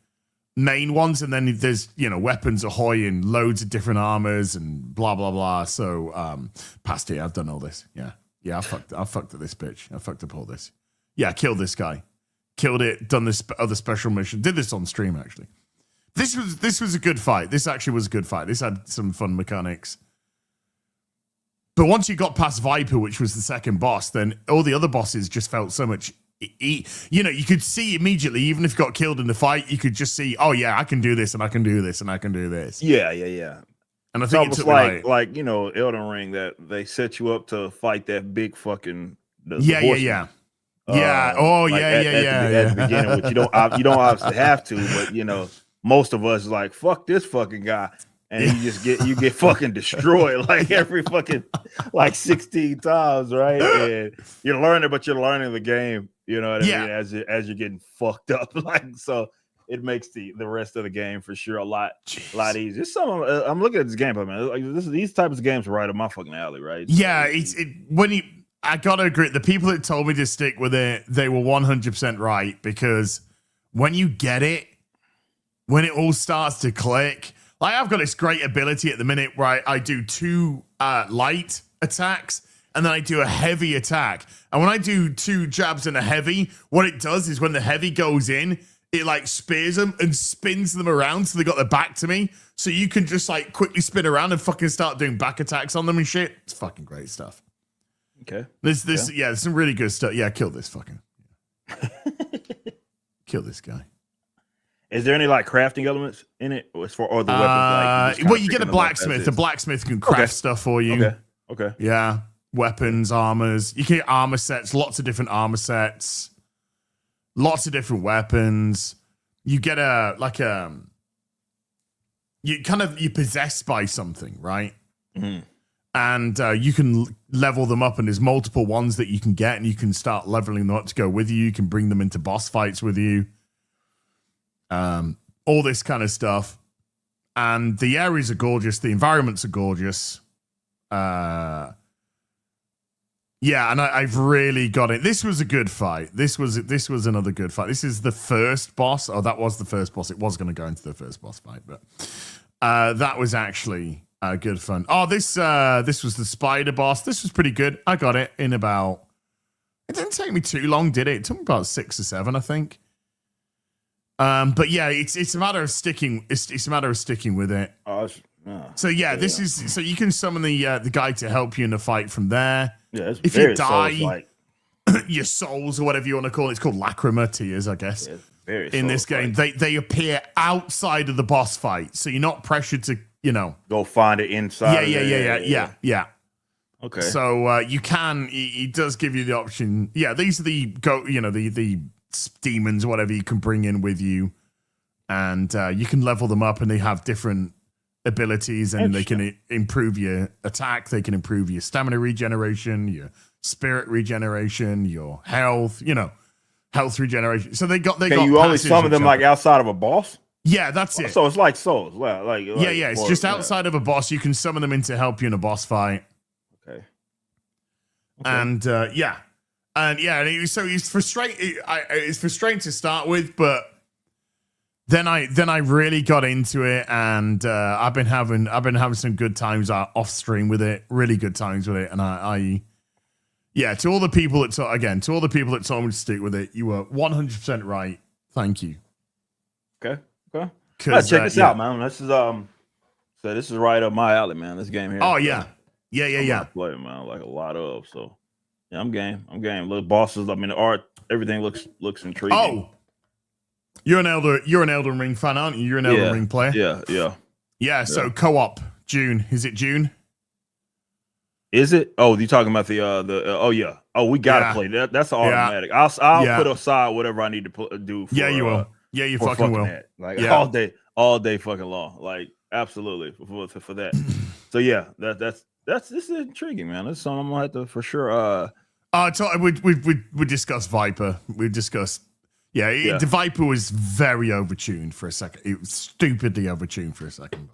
main ones, and then there's weapons ahoy and loads of different armors and blah blah blah. So past here, I've done all this. Yeah, I fucked up this bitch. I fucked up all this. Yeah, killed this guy. Killed it, done this other special mission. Did this on stream, actually. This was a good fight. This actually was a good fight. This had some fun mechanics. But once you got past Viper, which was the second boss, then all the other bosses just felt so much... you could see immediately, even if you got killed in the fight, you could just see, oh yeah, I can do this, and I can do this, and I can do this. Yeah. And I think it's almost like Elden Ring, that they set you up to fight that big fucking... Yeah. Yeah. At the beginning, which you don't obviously have to, but most of us like, fuck this fucking guy, and you get fucking destroyed like every fucking like 16 times, right? And you're learning the game, you know what I mean, as you're getting fucked up, like, so it makes the rest of the game for sure a lot easier. I'm looking at this gameplay, man. Like, these types of games are right up my fucking alley, right? Yeah, I gotta agree. The people that told me to stick with it, they were 100% right, because when you get it, when it all starts to click, like I've got this great ability at the minute where I do 2 light attacks and then I do a heavy attack. And when I do 2 jabs and a heavy, what it does is when the heavy goes in, it like spears them and spins them around so they got their back to me. So you can just like quickly spin around and fucking start doing back attacks on them and shit. It's fucking great stuff. Okay. There's some really good stuff. Yeah, kill this fucking. Kill this guy. Is there any like crafting elements in it, or the weapons? Well, you get a blacksmith. The blacksmith can craft stuff for you. Okay. Yeah, weapons, armors. You can get armor sets. Lots of different armor sets. Lots of different weapons. You get you're possessed by something, right? Mm-hmm. And you can level them up, and there's multiple ones that you can get, and you can start leveling them up to go with you. You can bring them into boss fights with you. All this kind of stuff. And the areas are gorgeous. The environments are gorgeous. Yeah, and I've really got it. This was a good fight. This was another good fight. This is the first boss. Oh, that was the first boss. It was going to go into the first boss fight, but that was actually... good fun. Oh, this was the spider boss. This was pretty good. I got it in about... It didn't take me too long, did it? It took me about 6 or 7, I think. But yeah, it's a matter of sticking. It's a matter of sticking with it. So yeah, this is so you can summon the guy to help you in the fight from there. Yeah, if you die, your souls or whatever you want to call it. It's called lacrima tears, I guess. Yeah, in this game, they appear outside of the boss fight, so you're not pressured to go find it inside. Yeah. Okay. So you can. It does give you the option. Yeah, these are the demons, whatever you can bring in with you, and you can level them up, and they have different abilities, and they can improve your attack. They can improve your stamina regeneration, your spirit regeneration, your health. Health regeneration. So they got. You only summon them like outside of a boss. Yeah, that's it. So it's like souls. Yeah. It's just outside of a boss. You can summon them in to help you in a boss fight. Okay. And so he's frustrating. It's frustrating to start with, but then I really got into it, and I've been having some good times off stream with it, really good times with it, and to all the people that told me to stick with it, you were 100% right. Thank you. Okay. Check this out, man. This is right up my alley, man. This game here. Oh yeah. Play, man, like a lot of. So yeah, I'm game. Look, bosses. I mean, the art, everything looks intriguing. Oh, you're an Elden Ring fan, aren't you? You're an Elden Ring player. Yeah. So co-op June. Is it June? Is it? Oh, you talking about the oh yeah. Oh, we gotta play that. That's automatic. I'll put aside whatever I need to do. For, you will. Yeah, you fucking will. That. Like all day fucking long. Like absolutely for that. So yeah, this is intriguing, man. This is something I'm gonna have to for sure. We discussed Viper. We discussed. The Viper was very overtuned for a second. It was stupidly overtuned for a second.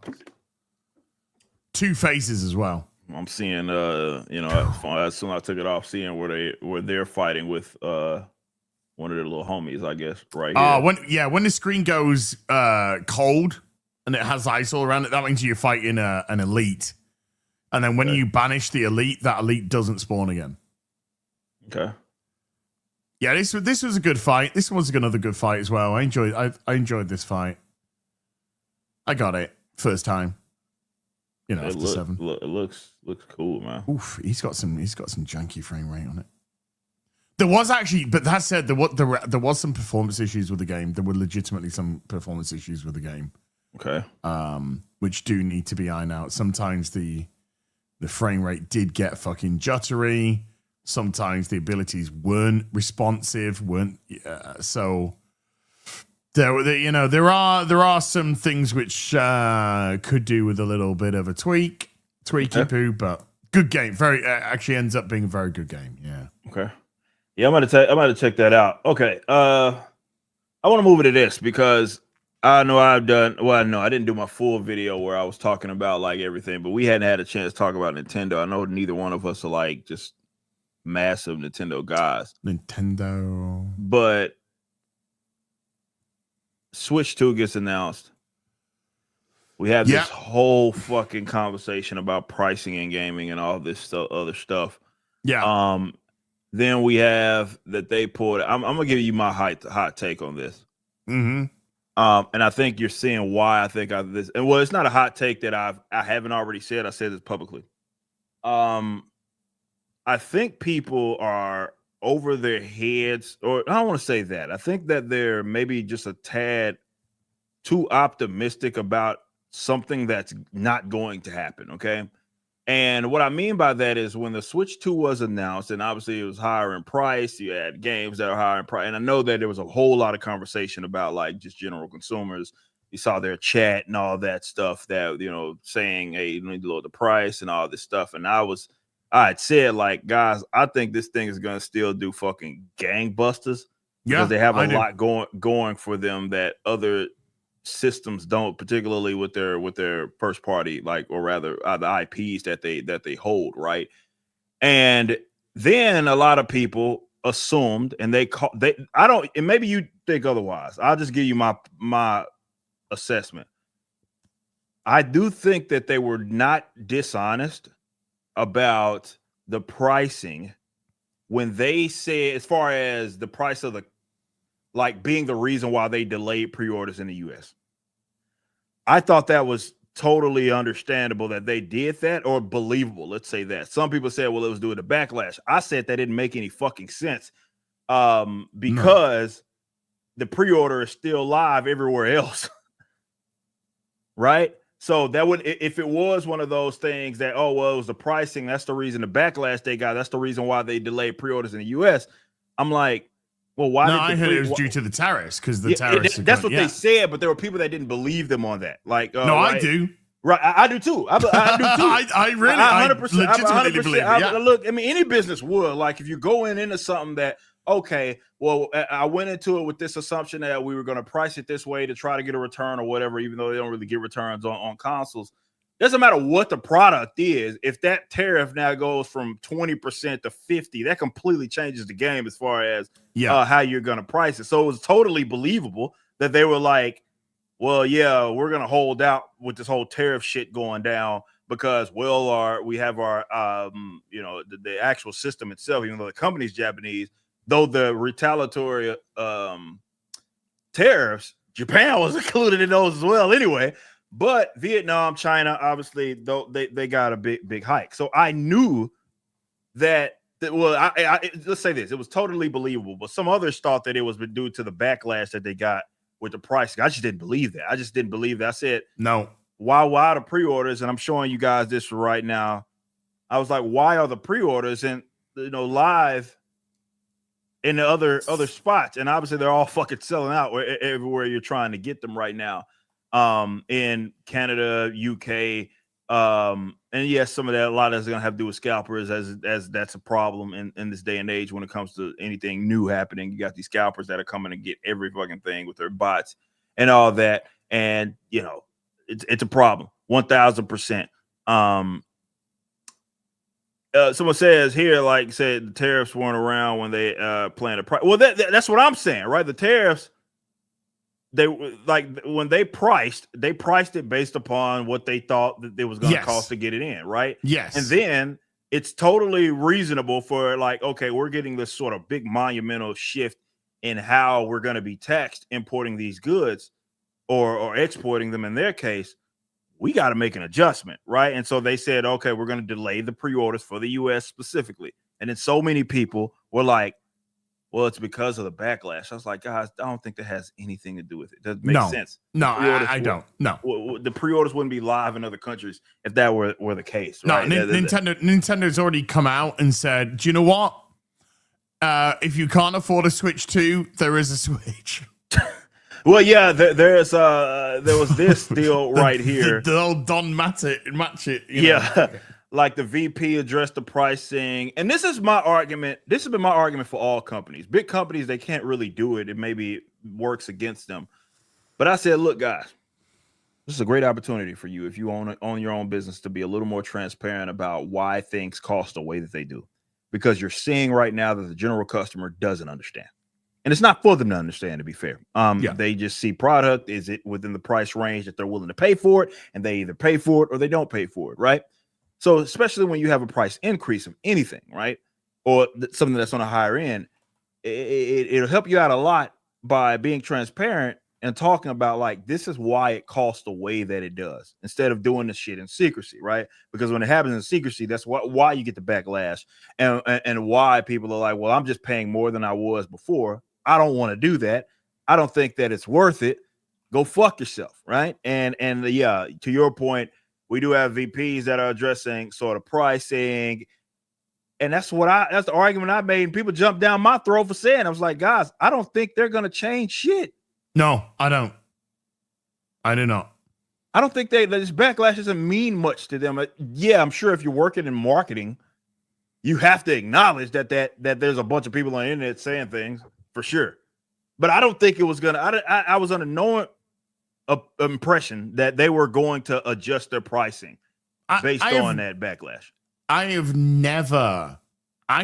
2 phases as well. I'm seeing, as soon as I took it off, seeing where they're fighting with one of their little homies, I guess, right here. When the screen goes cold and it has ice all around it, that means you're fighting an elite. And then when you banish the elite, that elite doesn't spawn again. Okay. Yeah, this was a good fight. This was another good fight as well. I enjoyed this fight. I got it first time. After 7. It looks cool, man. Oof, he's got some janky frame rate on it. There was actually, but that said, there was some performance issues with the game. There were legitimately some performance issues with the game. Okay. Which do need to be ironed out. Sometimes the frame rate did get fucking juddery. Sometimes the abilities weren't responsive. So. There are some things which could do with a little bit of a tweaky poo, but good game. Very actually ends up being a very good game. Yeah. Okay. Yeah, I'm gonna check that out. Okay. I want to move into this because I know I didn't do my full video where I was talking about like everything, but we hadn't had a chance to talk about Nintendo. I know neither one of us are like just massive Nintendo guys. But Switch 2 gets announced. We have this whole fucking conversation about pricing and gaming and all this other stuff. Yeah. Then we have that they pulled. I'm gonna give you my hot take on this. Mm-hmm. And I think you're seeing why I think this. And well, it's not a hot take that I haven't already said. I said this publicly. I think people are over their heads, or I don't want to say that. I think that they're maybe just a tad too optimistic about something that's not going to happen. Okay. And what I mean by that is when the Switch 2 was announced, and obviously it was higher in price, you had games that are higher in price. And I know that there was a whole lot of conversation about like just general consumers. You saw their chat and all that stuff that, saying, hey, you need to lower the price and all this stuff. And I had said, like, guys, I think this thing is going to still do fucking gangbusters because they have a lot going for them that other systems don't, particularly with their first party, like, or rather the IPs that they hold, right? And then a lot of people assumed, and and maybe you think otherwise. I'll just give you my assessment. I do think that they were not dishonest about the pricing when they said, as far as the price of being the reason why they delayed pre-orders in the US. I thought that was totally understandable that they did that, or believable. Let's say that. Some people said, well, it was due to backlash. I said that didn't make any fucking sense because the pre-order is still live everywhere else. Right? So that would, if it was one of those things that, oh, well, it was the pricing, that's the reason the backlash they got, that's the reason why they delayed pre-orders in the US. I'm like, well, why? No, I heard it was due to the tariffs because the tariffs. That's what they said, but there were people that didn't believe them on that. Like, no, right? I do. Right, I do too. I do too. I really, 100%, legitimately believe it. Look, I mean, any business would. Like, if you're going into something that, okay, well, I went into it with this assumption that we were going to price it this way to try to get a return or whatever, even though they don't really get returns on consoles. doesn't matter what the product is. If that tariff now goes from 20% to 50%, that completely changes the game as far as how you're going to price it. So it was totally believable that they were like, well, yeah, we're going to hold out with this whole tariff shit going down because, well, we have our, the actual system itself, even though the company's Japanese, though the retaliatory tariffs, Japan was included in those as well anyway. But Vietnam, China, obviously, though they got a big hike. So I knew that let's say this, it was totally believable. But some others thought that it was due to the backlash that they got with the pricing. I just didn't believe that. I said, no. Why the pre-orders? And I'm showing you guys this right now. I was like, why are the pre-orders and live in the other spots? And obviously they're all fucking selling out everywhere you're trying to get them right now. In Canada, UK, and yes, a lot of that's gonna have to do with scalpers, as that's a problem in this day and age when it comes to anything new happening. You got these scalpers that are coming to get every fucking thing with their bots and all that, and it's a problem, 1000%. Someone says here, like said, the tariffs weren't around when they planned a price. Well, that's what I'm saying, right? The tariffs. They when they priced it based upon what they thought that it was going to cost to get it in, right? Yes. And then it's totally reasonable for okay, we're getting this sort of big monumental shift in how we're going to be taxed importing these goods or exporting them in their case. We got to make an adjustment, right? And so they said, okay, we're going to delay the pre-orders for the US specifically. And then so many people were like, well, it's because of the backlash. I was like, guys, I don't think that has anything to do with it. Doesn't make sense. No, I don't. No. The pre-orders wouldn't be live in other countries if that were the case. Right? No, Nintendo's already come out and said, do you know what? If you can't afford a Switch 2, there is a Switch. Well, yeah, there was this deal right here. The old Don match it. Yeah. Like the VP addressed the pricing. And this is my argument. This has been my argument for all companies. Big companies, they can't really do it. It maybe works against them. But I said, look, guys, this is a great opportunity for you if you own your own business to be a little more transparent about why things cost the way that they do. Because you're seeing right now that the general customer doesn't understand. And it's not for them to understand, to be fair. They just see product. Is it within the price range that they're willing to pay for it? And they either pay for it or they don't pay for it, right? So especially when you have a price increase of anything, right? Or something that's on a higher end, it'll help you out a lot by being transparent and talking about this is why it costs the way that it does instead of doing this shit in secrecy, right? Because when it happens in secrecy, that's why you get the backlash and why people are like, well, I'm just paying more than I was before. I don't want to do that. I don't think that it's worth it. Go fuck yourself, right? And yeah, to your point, we do have VPs that are addressing sort of pricing. And that's the argument I made. And people jumped down my throat for saying, I was like, guys, I don't think they're going to change shit. No, I don't. I do not. I don't think this backlash doesn't mean much to them. Yeah, I'm sure if you're working in marketing, you have to acknowledge that there's a bunch of people on the internet saying things for sure. But I don't think it was going to, I was under no impression that they were going to adjust their pricing based on that backlash. I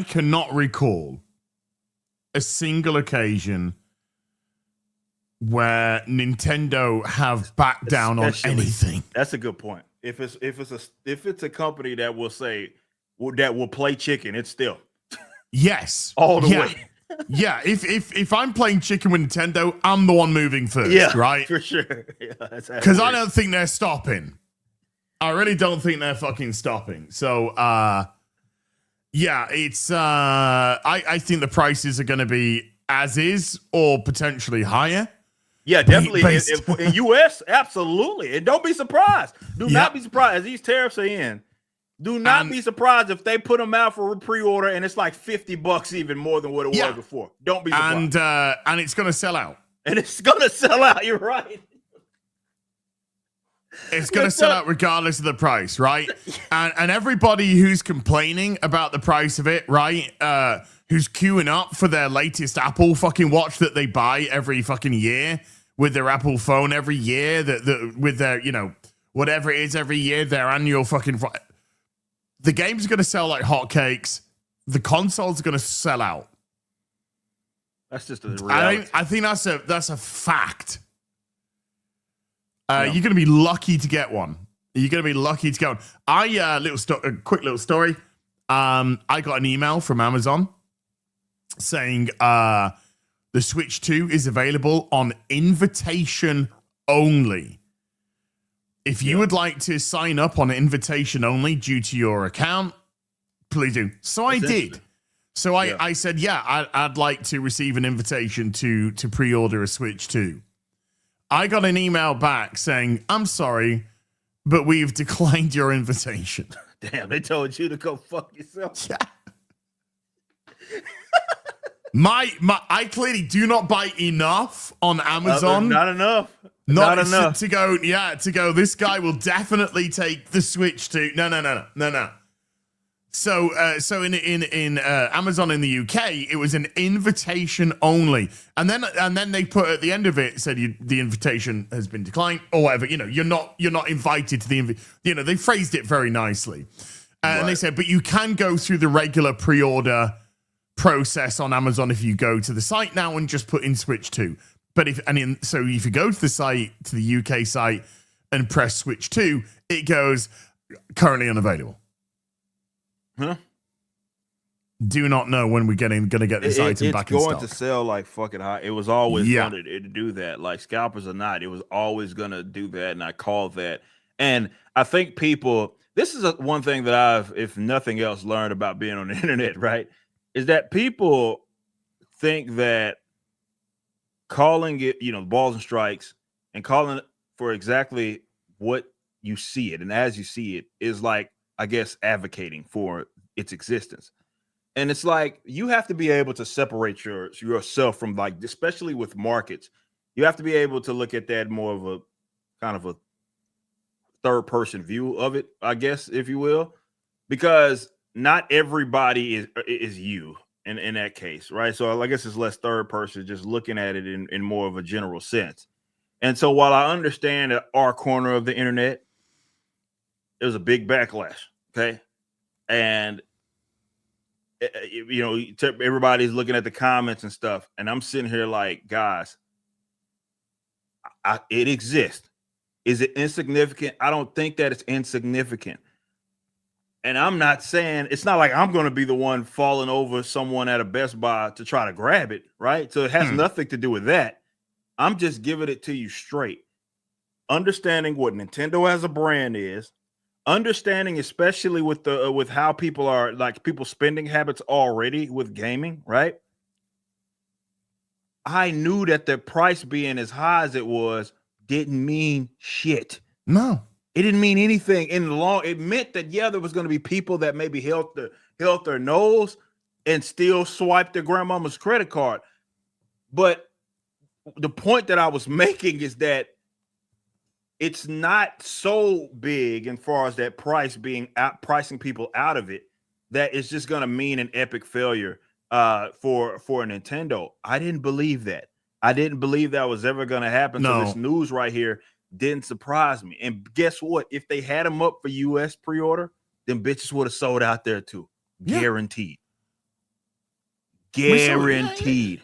cannot recall a single occasion where Nintendo have backed down on anything. That's a good point. If it's a company that will say that will play chicken, it's still yes all the way. Yeah, if I'm playing chicken with Nintendo, I'm the one moving first, right? For sure. Because I don't think they're stopping. I really don't think they're fucking stopping. So, yeah, it's I think the prices are going to be as is or potentially higher. Yeah, definitely. In US, absolutely. And don't be surprised. Do not be surprised as these tariffs are in. Do not be surprised if they put them out for a pre-order and it's like $50 even more than what it was before. Don't be surprised. And it's going to sell out. And it's going to sell out. You're right. It's going to sell out regardless of the price, right? And everybody who's complaining about the price of it, right? Who's queuing up for their latest Apple fucking watch that they buy every fucking year with their Apple phone every year, that with their, whatever it is every year, their annual fucking. The game's going to sell like hotcakes. The console's going to sell out. That's just a reality. I think that's a fact. You're going to be lucky to get one. You're going to be lucky to get one. A quick little story. I got an email from Amazon saying the Switch 2 is available on invitation only. If you would like to sign up on invitation only due to your account, please do. So I did. So I said, I'd like to receive an invitation to pre-order a Switch 2. I got an email back saying, I'm sorry, but we've declined your invitation. Damn, they told you to go fuck yourself. Yeah. I clearly do not buy enough on Amazon. Not enough. Not enough to go. This guy will definitely take the Switch 2. No. So in Amazon in the UK, it was an invitation only, and then they put at the end of it said the invitation has been declined or whatever. You're not invited to the they phrased it very nicely, and they said, but you can go through the regular pre-order process on Amazon if you go to the site now and just put in Switch 2. But if you go to the site, to the UK site, and press Switch 2, it goes currently unavailable. Huh? Do not know when we're going to get this item back in stock. It's going to sell like fucking high. It was always wanted it to do that. Like scalpers or not, it was always going to do that, and I called that. And I think this is one thing that I've, if nothing else, learned about being on the internet, right? Is that people think that calling it, balls and strikes and calling it for exactly what you see it and as you see it is like, I guess, advocating for its existence. And it's like, you have to be able to separate yourself from, like, especially with markets, you have to be able to look at that more of a kind of a third person view of it, I guess, if you will, because not everybody is you in that case, right? So I guess it's less third person, just looking at it in more of a general sense. And so while I understand that our corner of the internet, it was a big backlash, okay? And everybody's looking at the comments and stuff, and I'm sitting here like, guys, it exists. Is it insignificant? I don't think that it's insignificant. And I'm not saying, it's not like I'm going to be the one falling over someone at a Best Buy to try to grab it, right? So it has nothing to do with that. I'm just giving it to you straight. Understanding what Nintendo as a brand is, understanding especially with how people are, like, people's spending habits already with gaming, right? I knew that the price being as high as it was didn't mean shit. No. It didn't mean anything in the long. It meant that, there was going to be people that maybe held their nose and still swiped their grandmama's credit card. But the point that I was making is that it's not so big as far as that price being pricing people out of it, that it's just going to mean an epic failure for Nintendo. I didn't believe that. I didn't believe that was ever going to happen. No. So this news right here didn't surprise me. And guess what? If they had them up for US pre-order, then bitches would have sold out there too. Guaranteed. Guaranteed.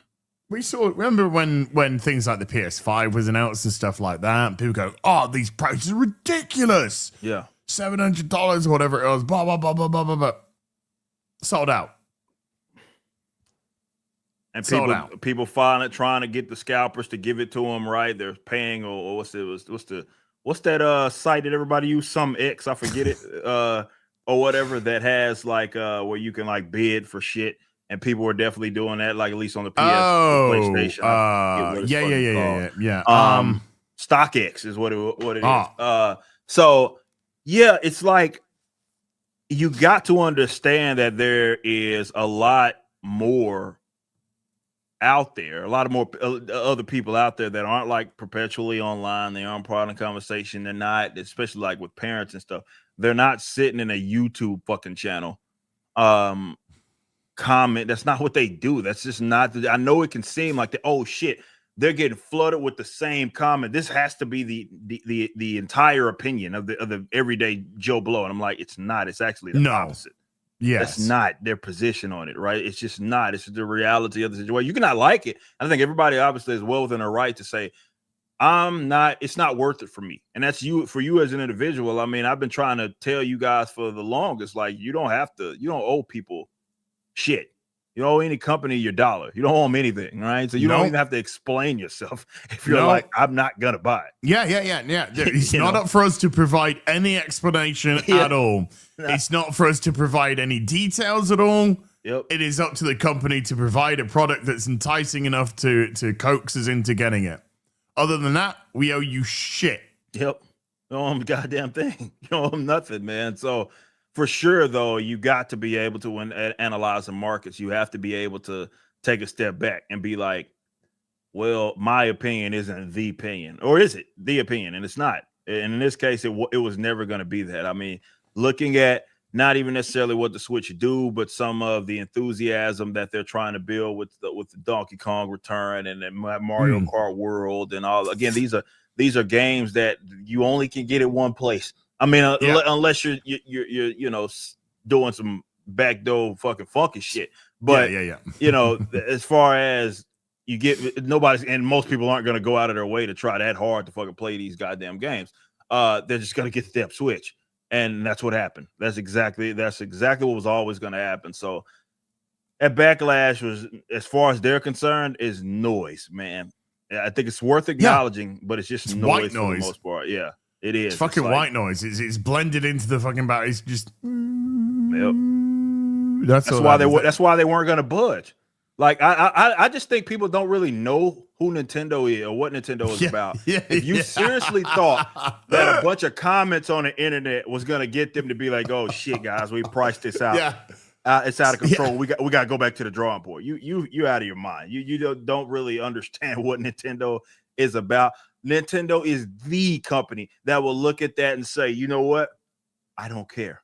We saw, remember when things like the PS5 was announced and stuff like that, people go, oh, these prices are ridiculous. Yeah. $700 or whatever it was, blah, blah, blah, blah, blah, blah, blah. Sold out. And people finally trying to get the scalpers to give it to them, right? They're paying, or what's that site that everybody use? Some X, I forget it, or whatever, that has like where you can like bid for shit, and people were definitely doing that, like at least on the PlayStation. Yeah. StockX is what it is. So yeah, it's like you got to understand that there is a lot more out there, a lot of more other people out there that aren't like perpetually online. They aren't part of the conversation. They're not, especially like with parents and stuff, they're not sitting in a YouTube fucking channel comment. That's not what they do. That's just not. I know it can seem like oh shit, they're getting flooded with the same comment. This has to be the entire opinion of the everyday Joe Blow. And I'm like, it's not. It's actually the opposite. Yes. That's not their position on it, right? It's just not. It's the reality of the situation. You cannot like it. I think everybody obviously is well within their right to say, it's not worth it for me. And that's for you as an individual. I mean, I've been trying to tell you guys for the longest, like, you don't owe people shit. You don't owe any company your dollar. You don't owe them anything, right? So you don't even have to explain yourself if you're like, I'm not gonna buy it. Yeah. It's not up for us to provide any explanation at all. No. It's not for us to provide any details at all. Yep. It is up to the company to provide a product that's enticing enough to coax us into getting it. Other than that, we owe you shit. Yep. You owe them a goddamn thing. You owe them nothing, man. So for sure, though, you got to be able to analyze the markets. You have to be able to take a step back and be like, well, my opinion isn't the opinion. Or is it the opinion? And it's not. And in this case, it was never going to be that. I mean, looking at not even necessarily what the Switch do, but some of the enthusiasm that they're trying to build with the Donkey Kong return and the Mario Kart World and all. Again, these are games that you only can get at one place. I mean, unless you're doing some backdoor fucking funky shit. But as far as you get, nobody's, and most people aren't going to go out of their way to try that hard to fucking play these goddamn games. They're just going to get the damn Switch. And that's what happened. That's exactly what was always going to happen. So that backlash was, as far as they're concerned, is noise, man. I think it's worth acknowledging, but it's just noise for the most part. Yeah, it is. It's fucking white noise. It's blended into the fucking battle. It's just. Yep. That's why they weren't going to budge. Like I just think people don't really know who Nintendo is or what Nintendo is about. If you seriously thought that a bunch of comments on the internet was going to get them to be like, "Oh shit, guys, we priced this out. It's out of control. We got to go back to the drawing board." You out of your mind. You don't really understand what Nintendo is about. Nintendo is the company that will look at that and say, "You know what? I don't care."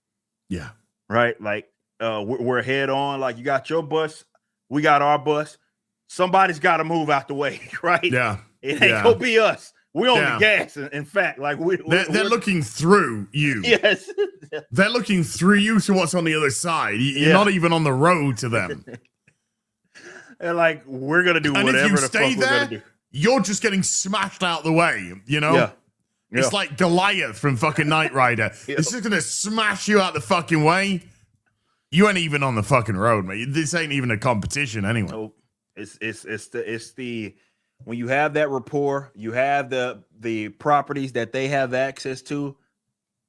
Yeah. Right. Like we're head on. Like, you got your bus. We got our bus. Somebody's got to move out the way, right? Yeah. It ain't gonna be us. We on the gas. In fact, like they're looking through you. Yes. They're looking through you to what's on the other side. You're not even on the road to them. And like, we're gonna do whatever the fuck we're gonna do. You're just getting smashed out the way, you know? Yeah. It's like Goliath from fucking Knight Rider. It's just gonna smash you out the fucking way. You ain't even on the fucking road, mate. This ain't even a competition anyway. Nope. It's the when you have that rapport, you have the properties that they have access to.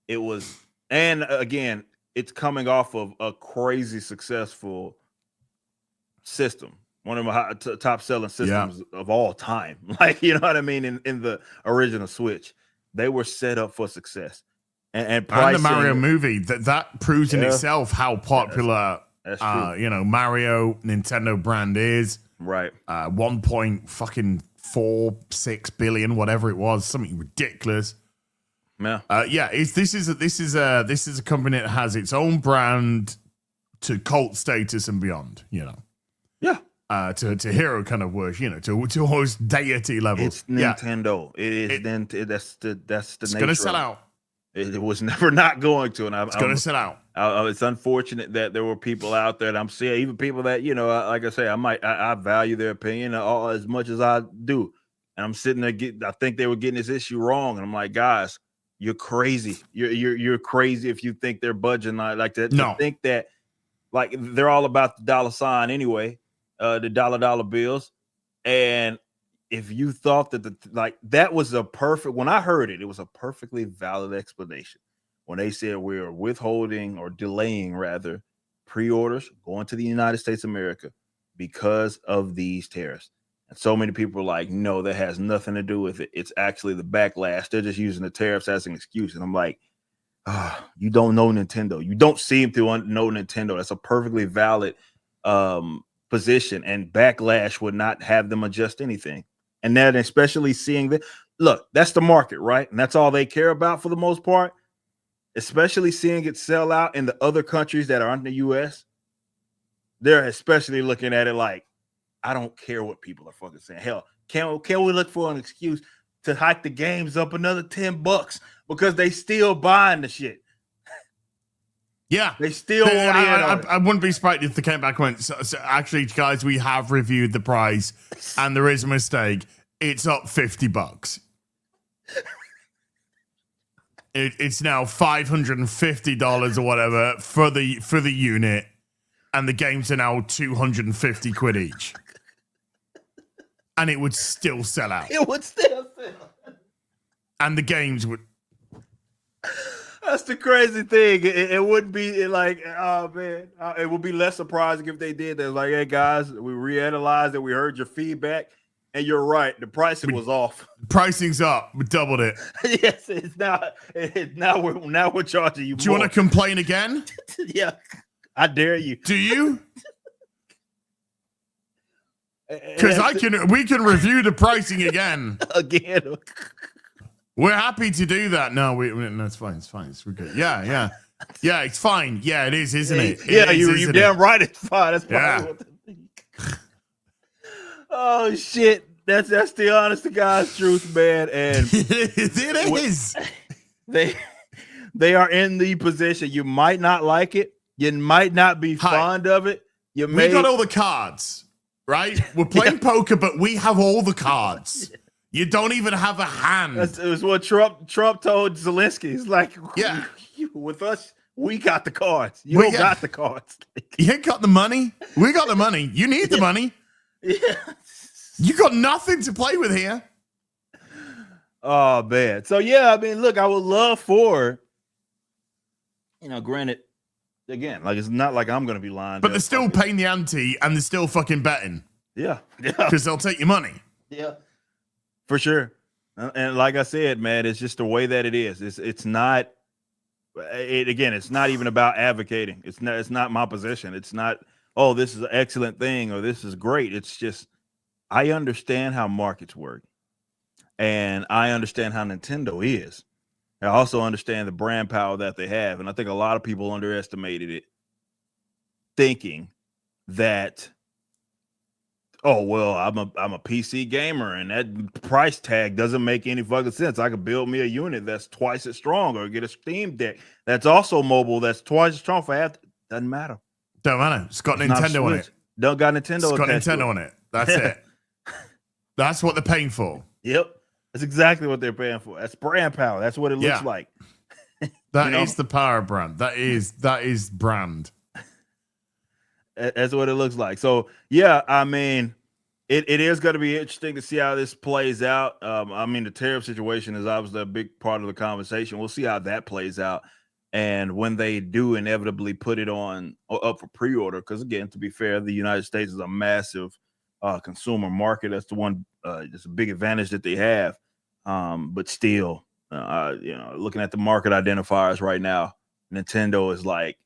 It was, and again, it's coming off of a crazy successful system, one of my top selling systems of all time. Like, you know what I mean? In the original Switch, they were set up for success. And the Mario movie, that proves in itself how popular that's Mario Nintendo brand is. Right. 1.46 billion, whatever it was, something ridiculous. Yeah. This is a company that has its own brand to cult status and beyond, you know. Yeah. To hero kind of worship, to almost deity levels. It's Nintendo. That's the it's gonna sell out. It was never not going to, and it's going to sit out. It's unfortunate that there were people out there that I'm seeing, even people that, like I say, I value their opinion as much as I do, and I'm sitting there I think they were getting this issue wrong, and I'm like, guys, you're crazy. You're crazy if you think they're budging like that. No, to think that like they're all about the dollar sign anyway, the dollar bills, and if you thought that that was when I heard it, it was a perfectly valid explanation. When they said we're withholding or delaying rather pre-orders going to the United States of America because of these tariffs. And so many people are like, no, that has nothing to do with it. It's actually the backlash. They're just using the tariffs as an excuse. And I'm like, you don't know Nintendo. You don't seem to know Nintendo. That's a perfectly valid position, and backlash would not have them adjust anything. And then especially seeing that, look, that's the market, right? And that's all they care about for the most part, especially seeing it sell out in the other countries that aren't the U.S. They're especially looking at it like, I don't care what people are fucking saying. Hell, can we look for an excuse to hike the games up another $10 because they still buying the shit? Yeah, they still want in. I wouldn't be surprised if they came back and went, so actually, guys, we have reviewed the price and there is a mistake. It's up $50. It's now $550 or whatever for the unit, and the games are now 250 quid each. And it would still sell out. It would still sell. And the games would. That's the crazy thing. It wouldn't be like, oh man, it would be less surprising if they did that. Like, hey guys, we reanalyzed it. We heard your feedback, and you're right. The pricing was off. Pricing's up. We doubled it. Yes, it's now we're charging you. Do you want to complain again? Yeah, I dare you. Do you? Because we can review the pricing again. Again. We're happy to do that. No, no, it's fine. It's fine. We're good. Yeah, it's fine. Yeah, it is, isn't it? You're damn right. It's fine. That's probably what oh shit. That's the honest to God's truth, man. And it is. They are in the position. You might not like it. You might not be fond of it. We got all the cards, right? We're playing poker, but we have all the cards. You don't even have a hand. That's what Trump told Zelensky. He's like, with us, we got the cards. You don't got the cards. You ain't got the money. We got the money. You need the money. Yeah. You got nothing to play with here. Oh, man. So, yeah, I mean, look, I would love for, granted, again, like, it's not like I'm going to be lying. But they're still paying the ante and they're still fucking betting. Yeah. Because they'll take your money. Yeah. For sure. And like I said, man, it's just the way that it is. It's not it's not even about advocating. It's not my position. It's not, oh, this is an excellent thing or this is great. It's just, I understand how markets work and I understand how Nintendo is. I also understand the brand power that they have. And I think a lot of people underestimated it, thinking that, oh, well, I'm a PC gamer and that price tag doesn't make any fucking sense. I could build me a unit that's twice as strong or get a Steam Deck that's also mobile that's twice as strong for half. Doesn't matter. Don't matter. It's got Nintendo on it. Don't got Nintendo. It's got Nintendo on it. That's it. That's what they're paying for. Yep. That's exactly what they're paying for. That's brand power. That's what it looks like. That is the power brand. That is brand. That's what it looks like. So, yeah, I mean, it is going to be interesting to see how this plays out. I mean, the tariff situation is obviously a big part of the conversation. We'll see how that plays out. And when they do inevitably put it on or up for pre-order, because, again, to be fair, the United States is a massive consumer market. That's the one, it's a big advantage that they have. But still, looking at the market identifiers right now, Nintendo is like,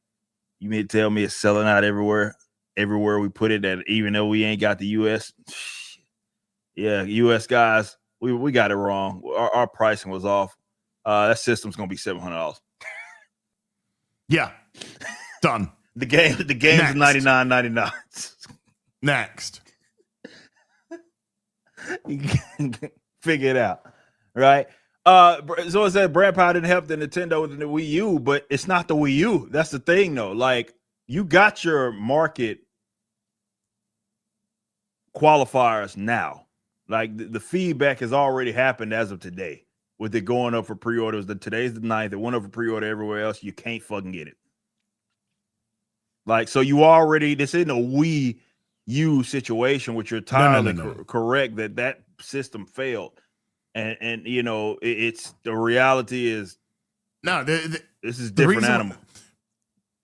you mean to tell me it's selling out everywhere we put it, that even though we ain't got the US, US guys, we got it wrong. Our pricing was off. That system's gonna be $700. Yeah, done. The game's $99.99. Next, you can figure it out, right? So I said brand power didn't help the Nintendo with the Wii U, but it's not the Wii U. That's the thing, though. Like, you got your market qualifiers now. Like, the feedback has already happened as of today with it going up for pre-orders. Today's the 9th. It went up for pre-order everywhere else. You can't fucking get it. Like, so you already, this isn't a Wii U situation, which you're entirely correct that system failed. And it's the reality is this is different animal.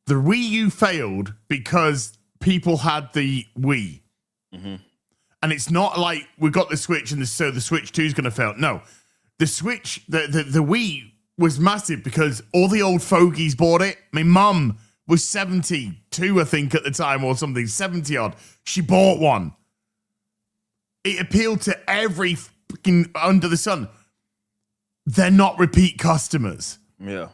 The Wii U failed because people had the Wii, and it's not like we got the Switch and so the Switch 2 is going to fail. No, the Switch, the Wii was massive because all the old fogies bought it. My mum was 72, I think, at the time or something, 70 odd. She bought one. It appealed to every under the sun. They're not repeat customers. Yeah.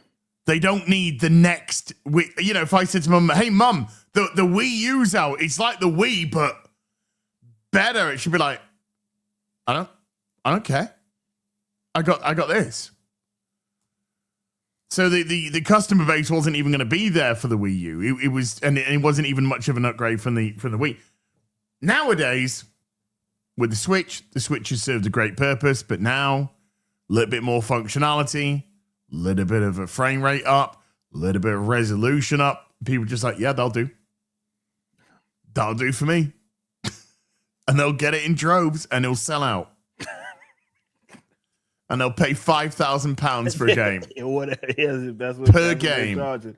They don't need the next, if I said to mum, hey mum, the Wii U's out, it's like the Wii, but better. It should be like, I don't care. I got this. So the customer base wasn't even going to be there for the Wii U. It was, and it wasn't even much of an upgrade from the Wii. Nowadays, with the Switch has served a great purpose, but now a little bit more functionality, a little bit of a frame rate up, a little bit of resolution up. People just like, yeah, that'll do. That'll do for me. And they'll get it in droves and it'll sell out. And they'll pay £5,000 for a game. If that's what, per that's game. What if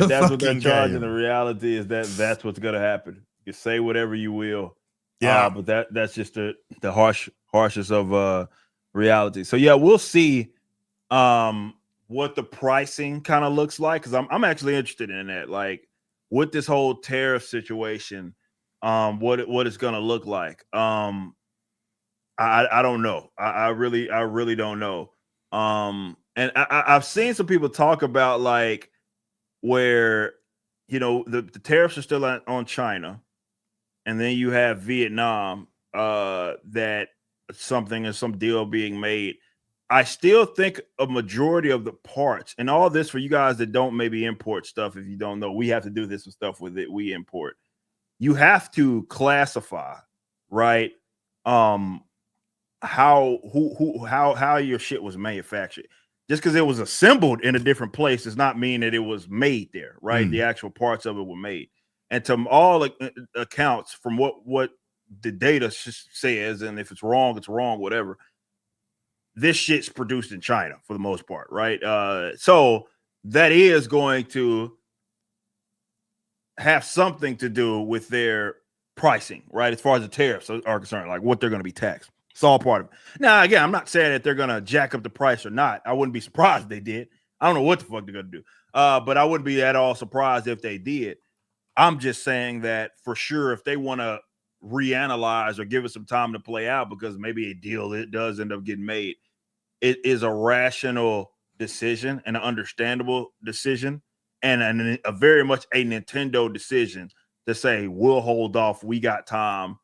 that's what they're charging, game. the reality is that's what's going to happen. You say whatever you will. Yeah. But that's just the harshness of reality. So yeah, we'll see what the pricing kind of looks like, because I'm actually interested in that. Like with this whole tariff situation, what it's going to look like. I don't know. I really don't know. And I've seen some people talk about like where, you know, the tariffs are still on China, and then you have Vietnam, that something is some deal being made. I still think a majority of the parts, and all this for you guys that don't maybe import stuff, if you don't know, we have to do this with stuff with it we import. You have to classify, right? How your shit was manufactured. Just because it was assembled in a different place does not mean that it was made there, right? The actual parts of it were made. And to all accounts, from what the data says, and if it's wrong, whatever, this shit's produced in China for the most part, right? So that is going to have something to do with their pricing, right? As far as the tariffs are concerned, like what they're going to be taxed. It's all part of it. Now, again, I'm not saying that they're going to jack up the price or not. I wouldn't be surprised if they did. I don't know what the fuck they're going to do. But I wouldn't be at all surprised if they did. I'm just saying that for sure, if they want to reanalyze or give it some time to play out, because maybe a deal it does end up getting made, it is a rational decision and an understandable decision, and a very much a Nintendo decision to say, we'll hold off. We got time.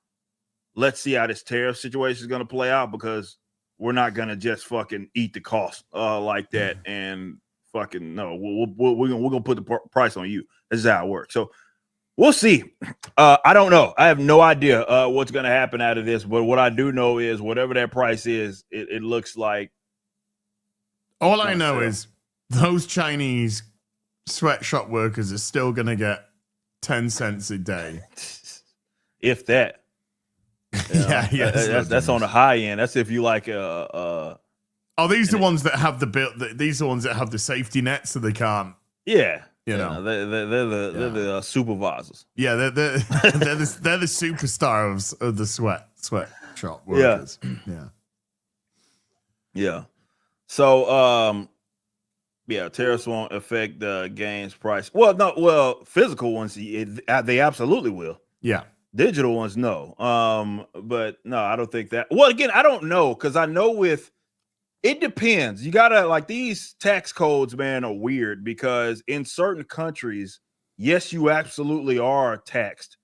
Let's see how this tariff situation is going to play out, because we're not going to just fucking eat the cost like that and fucking no. We're going to put the price on you. This is how it works. So we'll see. I don't know. I have no idea what's going to happen out of this. But what I do know is whatever that price is, it looks like. All I know is those Chinese sweatshop workers are still going to get 10 cents a day. If that. Yeah, that's on the high end. That's if you like are these the ones that have the bill? These are the ones that have the safety net, so they can't. Yeah, you know, they're the supervisors. Yeah, they're the superstars of the sweatshop workers. Yeah. So tariffs won't affect the game's price. Well, physical ones they absolutely will. Yeah. Digital ones, no. But no, I don't think that. Well, again, I don't know, because I know it depends. You gotta, like, these tax codes, man, are weird, because in certain countries, yes, you absolutely are taxed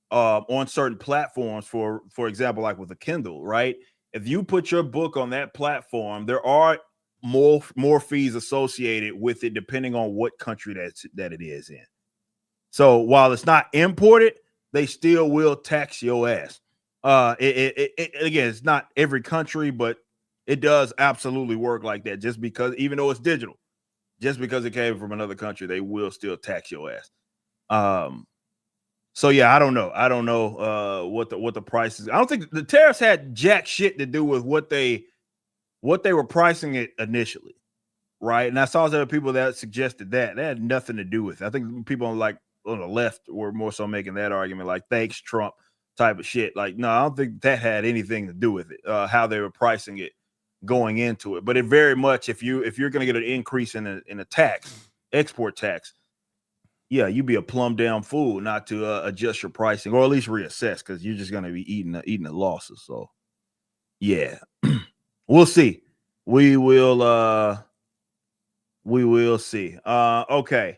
on certain platforms. For example, like with a Kindle, right? If you put your book on that platform, there are more fees associated with it, depending on what country that it is in. So while it's not imported, they still will tax your ass. Again, it's not every country, but it does absolutely work like that. Just because, even though it's digital, just because it came from another country, they will still tax your ass. So yeah, I don't know. I don't know what the price is. I don't think the tariffs had jack shit to do with what they were pricing it initially, right? And I saw there were people that suggested that had nothing to do with it. I think people on the left were more so making that argument, like, thanks Trump type of shit. Like, no, I don't think that had anything to do with it, how they were pricing it going into it. But it very much, if you're going to get an increase in a tax, export tax, yeah, you'd be a plumb down fool not to adjust your pricing, or at least reassess, because you're just going to be eating the losses. So yeah, we'll see. We will see. Okay.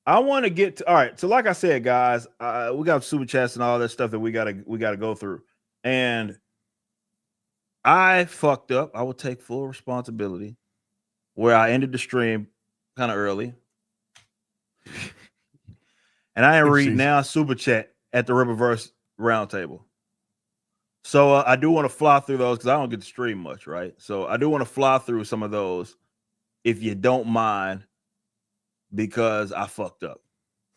I want to get to all right. So, like I said, guys, we got super chats and all that stuff that we gotta go through. And I fucked up. I will take full responsibility where I ended the stream kind of early. And I read now super chat at the Riververse Roundtable. So I do want to fly through those because I don't get to stream much, right? So I do want to fly through some of those if you don't mind, because I fucked up.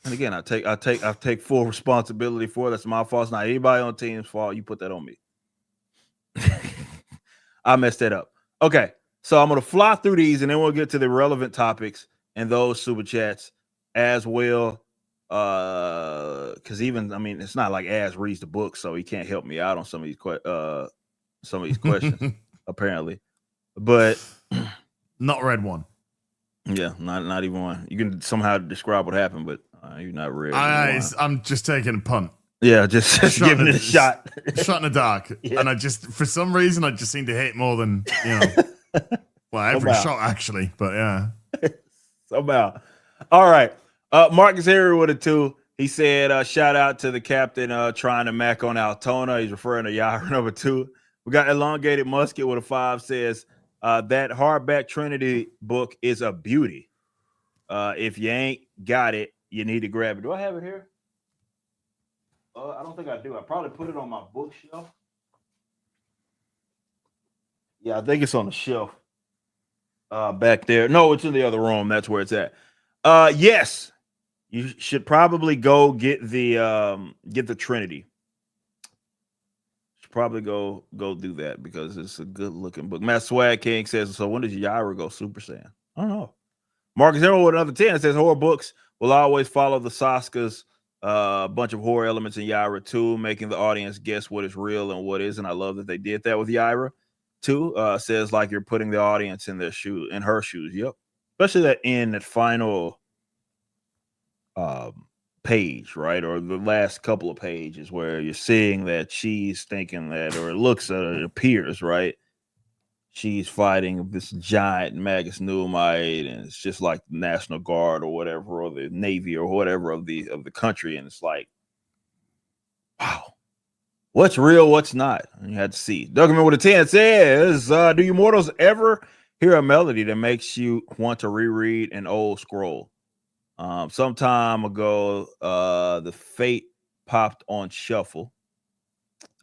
And again, I take full responsibility for it. That's my fault. It's not anybody on the team's fault. You put that on me. I messed that up. Okay, so I'm gonna fly through these, and then we'll get to the relevant topics and those super chats as well. Because even it's not like Az reads the book, so he can't help me out on some of these questions apparently. But not read one. Yeah, not even one. You can somehow describe what happened, but you're not read. I'm just taking a punt. Yeah, just giving it a shot. Shot in the dark. Yeah. And I just, for some reason, I just seem to hit more than, well, every shot actually, but yeah. Somehow. All right. Marcus Harry with a 2. He said, shout out to the captain trying to mac on Altona. He's referring to Yair number 2. We got Elongated Musket with a 5, says, that hardback Trinity book is a beauty. If you ain't got it, you need to grab it. Do I have it here? I don't think I do. I probably put it on my bookshelf. Yeah, I think it's on the shelf back there. No, it's in the other room. That's where it's at. Yes, you should probably go get the Trinity. Should probably go do that because it's a good looking book. Matt Swag King says, so when does Yaira go Super Saiyan? I don't know. Marcus Hero with another 10 says horror books will always follow the Sasuke's bunch of horror elements in Yaira 2, making the audience guess what is real and what isn't. I love that they did that with Yaira 2. Says like you're putting the audience in her shoes. Yep. Especially that in that final page, right? Or the last couple of pages where you're seeing that she's thinking that, or it appears, right? She's fighting this giant Magus Nuumite, and it's just like the National Guard or whatever, or the Navy or whatever of the country. And it's like, wow, what's real, what's not? And you had to see. Document with a 10 says, do you mortals ever hear a melody that makes you want to reread an old scroll? Some time ago, the Fate popped on shuffle.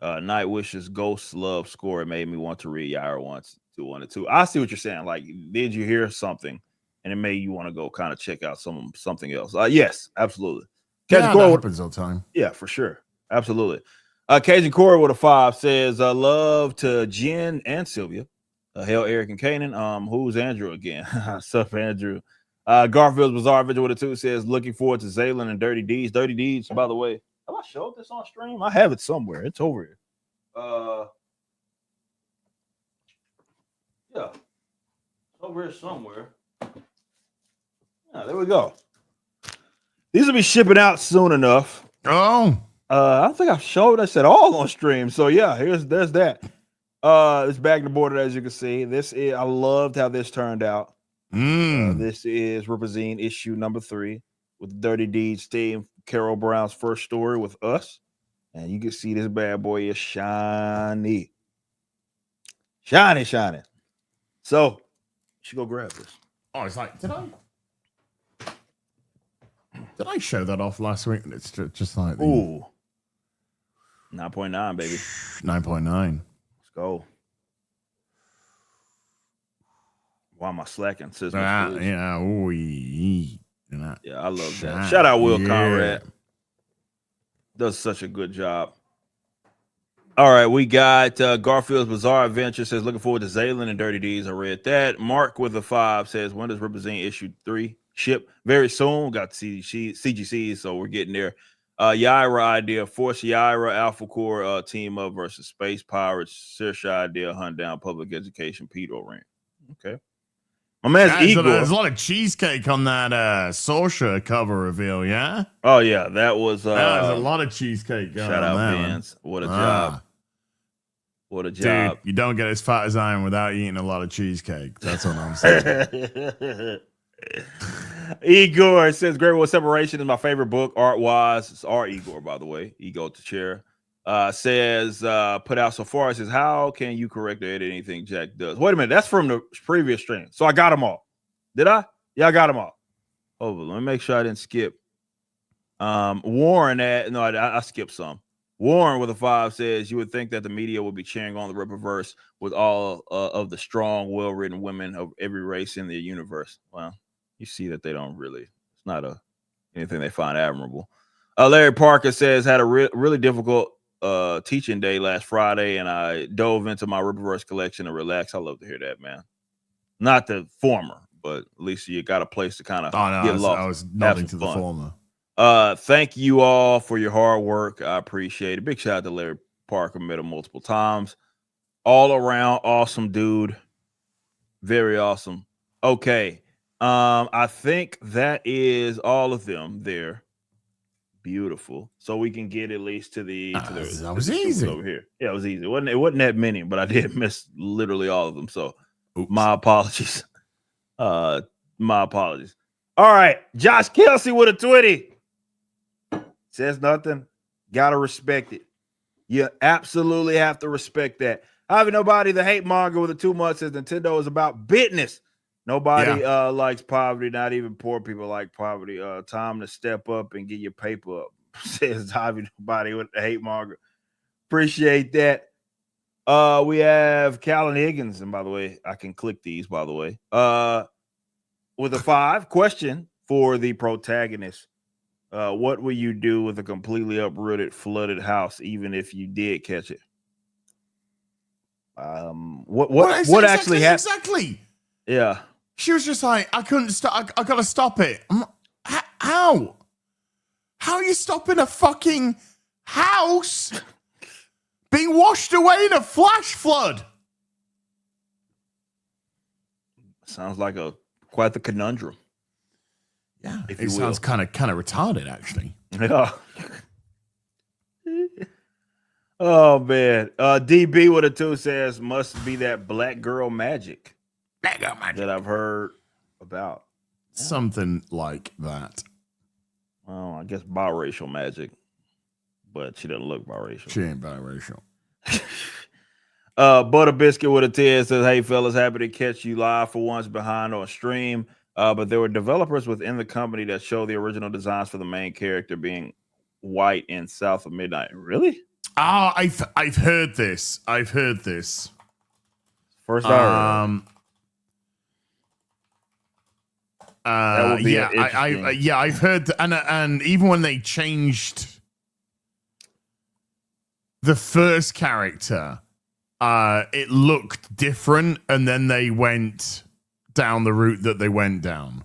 Night Wish's Ghost Love score, it made me want to read Yaira 1, 1, and 2. I see what you're saying. Like, did you hear something and it made you want to go kind of check out something else? Yes, absolutely. That happens all the time. Yeah, for sure. Absolutely. Cajun Corey with a 5 says, love to Jen and Sylvia. Hell, Eric and Kanan. Who's Andrew again? What's up, Andrew? Garfield's Bizarre Vigil with a 2 says, looking forward to Zaylin and Dirty Deeds. Dirty Deeds, by the way, have I showed this on stream? I have it somewhere. It's over here. Yeah. It's over here somewhere. Yeah, there we go. These will be shipping out soon enough. Oh. I don't think I've showed us at all on stream. So yeah, there's that. It's back to border, as you can see. I loved how this turned out. This is Ripazine issue number 3 with Dirty Deeds theme. Carol Brown's first story with us, and you can see this bad boy is shiny. So you should go grab this. Oh, it's like, did I show that off last week? It's just like, ooh, 9.9, baby. 9.9. Let's go. Why am I slacking? Yeah. Ooh, yeah, I love that. Shout out Will Conrad. Does such a good job. All right, we got Garfield's Bizarre Adventure says, looking forward to Zaylin and Dirty Deeds. I read that. Mark with a 5 says, when does Represent issue 3 ship? Very soon. Got CGCs, so we're getting there. Yaira idea, Force Yaira Alpha Core team up versus Space Pirates. Saoirse idea, hunt down public education, pedo ring. Okay. My man's Igor. There's a lot of cheesecake on that Saoirse cover reveal, yeah? Oh, yeah. That was there's a lot of cheesecake going on. Shout out, Vince. What a job. What a job. Dude, you don't get as fat as I am without eating a lot of cheesecake. That's what I'm saying. Igor says Great Wall Separation is my favorite book art wise. It's our Igor, by the way. Ego to chair. Says put out so far. It says, how can you correct or edit anything Jack does? Wait a minute, that's from the previous stream. So I got them all. Did I? Yeah, I got them all. Hold on, let me make sure I didn't skip. Warren I skipped some. Warren with a 5 says you would think that the media would be cheering on the Rippaverse with all of the strong, well-written women of every race in the universe. Well, you see that they don't really. It's not anything they find admirable. Larry Parker says had a really difficult teaching day last Friday, and I dove into my Rippaverse collection and relaxed. I love to hear that, man. Not the former, but at least you got a place to kind of get lost. I was nodding to the former. Thank you all for your hard work. I appreciate it. Big shout out to Larry Parker. Met him multiple times. All around awesome dude. Very awesome. Okay. I think that is all of them there. Beautiful. So we can get at least to the that was easy over here. Yeah, it was easy. It wasn't that many, but I did miss literally all of them. So my apologies. My apologies. All right. Josh Kelsey with a 20. Says nothing. Gotta respect it. You absolutely have to respect that. Having nobody the hate manga with a 2 months says Nintendo is about business. Nobody likes poverty, not even poor people like poverty. Time to step up and get your paper up. Says having nobody with the hate manga. Appreciate that. We have Callan Higgins, and by the way, I can click these, by the way. With a 5 question for the protagonist. What will you do with a completely uprooted, flooded house, even if you did catch it? What actually happened? Exactly. Yeah. She was just like, I couldn't stop. I gotta stop it. How? How are you stopping a fucking house being washed away in a flash flood? Sounds like quite the conundrum. Yeah, it sounds kind of retarded, actually. Yeah. Oh man, DB with a 2 says must be that black girl magic. Black girl magic that I've heard about. Something like that. Oh, I guess biracial magic, but she doesn't look biracial. She ain't biracial. Butter Biscuit with a 10 says, "Hey fellas, happy to catch you live for once behind on stream." But there were developers within the company that show the original designs for the main character being white in South of Midnight. Really? I've heard this. I've heard this. First I heard. I've heard, and even when they changed the first character, it looked different, and then they went down the route that they went down.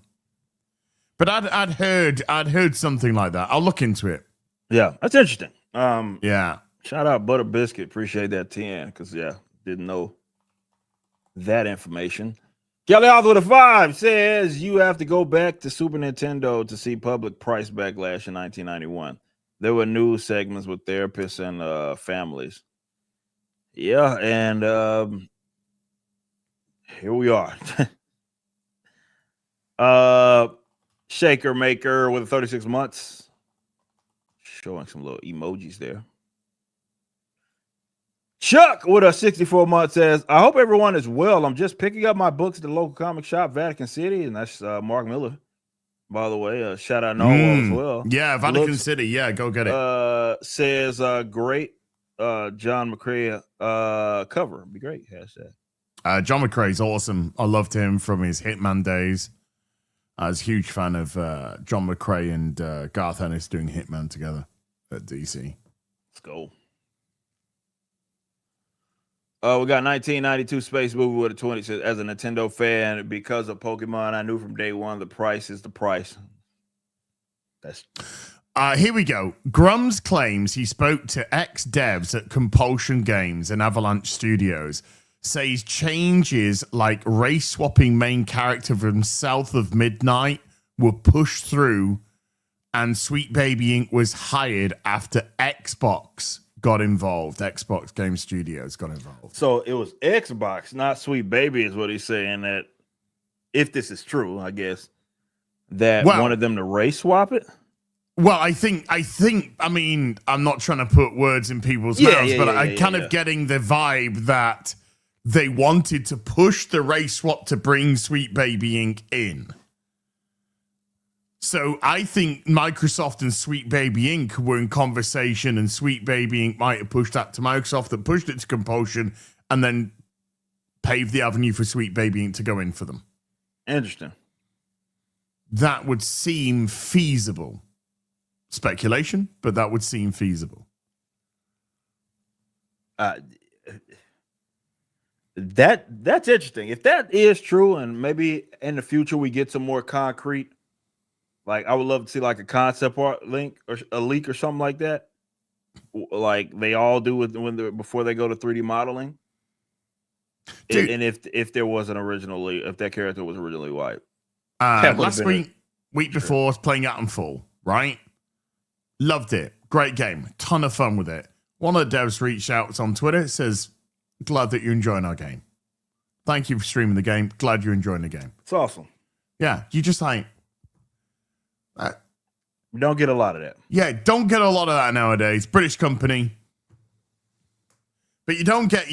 But I'd heard something like that. I'll look into it. Yeah, that's interesting. Yeah. Shout out Butter Biscuit. Appreciate that 10 because didn't know that information. Kelly Arthur with a 5 says you have to go back to Super Nintendo to see public price backlash in 1991. There were news segments with therapists and families. Yeah, and here we are. Shaker Maker with 36 months. Showing some little emojis there. Chuck with a 64 month says, I hope everyone is well. I'm just picking up my books at the local comic shop, Vatican City. And that's Mark Miller, by the way. Shout out Norwell as well. Yeah, Vatican City. Yeah, go get it. Says, great John McCrea cover. It'd be great. Hashtag. John McCrea's awesome. I loved him from his Hitman days. I was a huge fan of John McCrea and Garth Ennis doing Hitman together at DC. Let's go. We got 1992 Space Movie with a 20. Says, as a Nintendo fan, because of Pokemon, I knew from day one the price is the price. That's here we go. Grums claims he spoke to ex-devs at Compulsion Games and Avalanche Studios. Says changes like race-swapping main character from South of Midnight were pushed through, and Sweet Baby Inc. was hired after Xbox got involved. Xbox Game Studios got involved. So it was Xbox, not Sweet Baby, is what he's saying. That if this is true, I guess. that wanted them to race swap it. Well, I mean, I'm not trying to put words in people's mouths, but I'm kind of getting the vibe that they wanted to push the race swap to bring Sweet Baby Inc. in. So I think Microsoft and Sweet Baby Inc. were in conversation, and Sweet Baby Inc. might have pushed that to Microsoft, that pushed it to compulsion, and then paved the avenue for Sweet Baby Inc. to go in for them. Interesting. That would seem feasible. Speculation, but that would seem feasible. That's interesting. If that is true, and maybe in the future we get some more concrete, like I would love to see like a concept art link or a leak or something like that, like they all do with before they go to 3D modeling. Dude, and if there was an original, if that character was originally white, last week before, I was playing Atomfall, right? Loved it. Great game. Ton of fun with it. One of the devs reached out on Twitter. It says, glad that you're enjoying our game. Thank you for streaming the game. Glad you're enjoying the game. It's awesome. Yeah. You just like... we don't get a lot of that. Yeah. Don't get a lot of that nowadays. British company. But you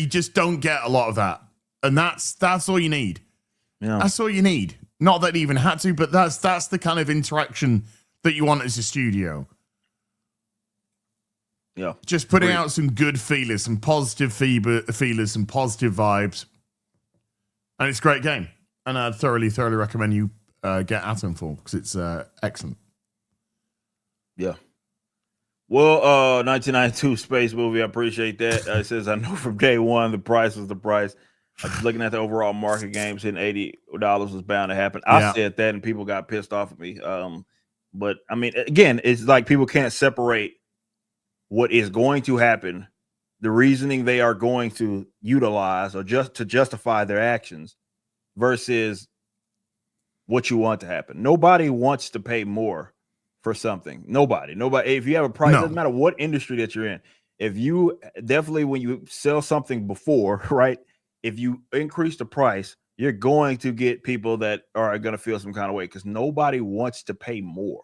just don't get a lot of that. And that's all you need. Yeah. That's all you need. Not that it even had to, but that's the kind of interaction that you want as a studio. Yeah, just putting out some good feelers, some positive feelers, some positive vibes, and it's a great game. And I'd thoroughly recommend you get Atomfall because it's excellent. Yeah. Well, 1992 space movie. I appreciate that. It says I know from day one the price was the price. I was looking at the overall market, games hitting $80 was bound to happen. I said that, and people got pissed off at me. But I mean, again, it's like people can't separate what is going to happen, the reasoning they are going to utilize or just to justify their actions versus what you want to happen. Nobody wants to pay more for something. Nobody. If you have a price, it doesn't matter what industry that you're in. If you definitely, when you sell something before, right? If you increase the price, you're going to get people that are going to feel some kind of way because nobody wants to pay more.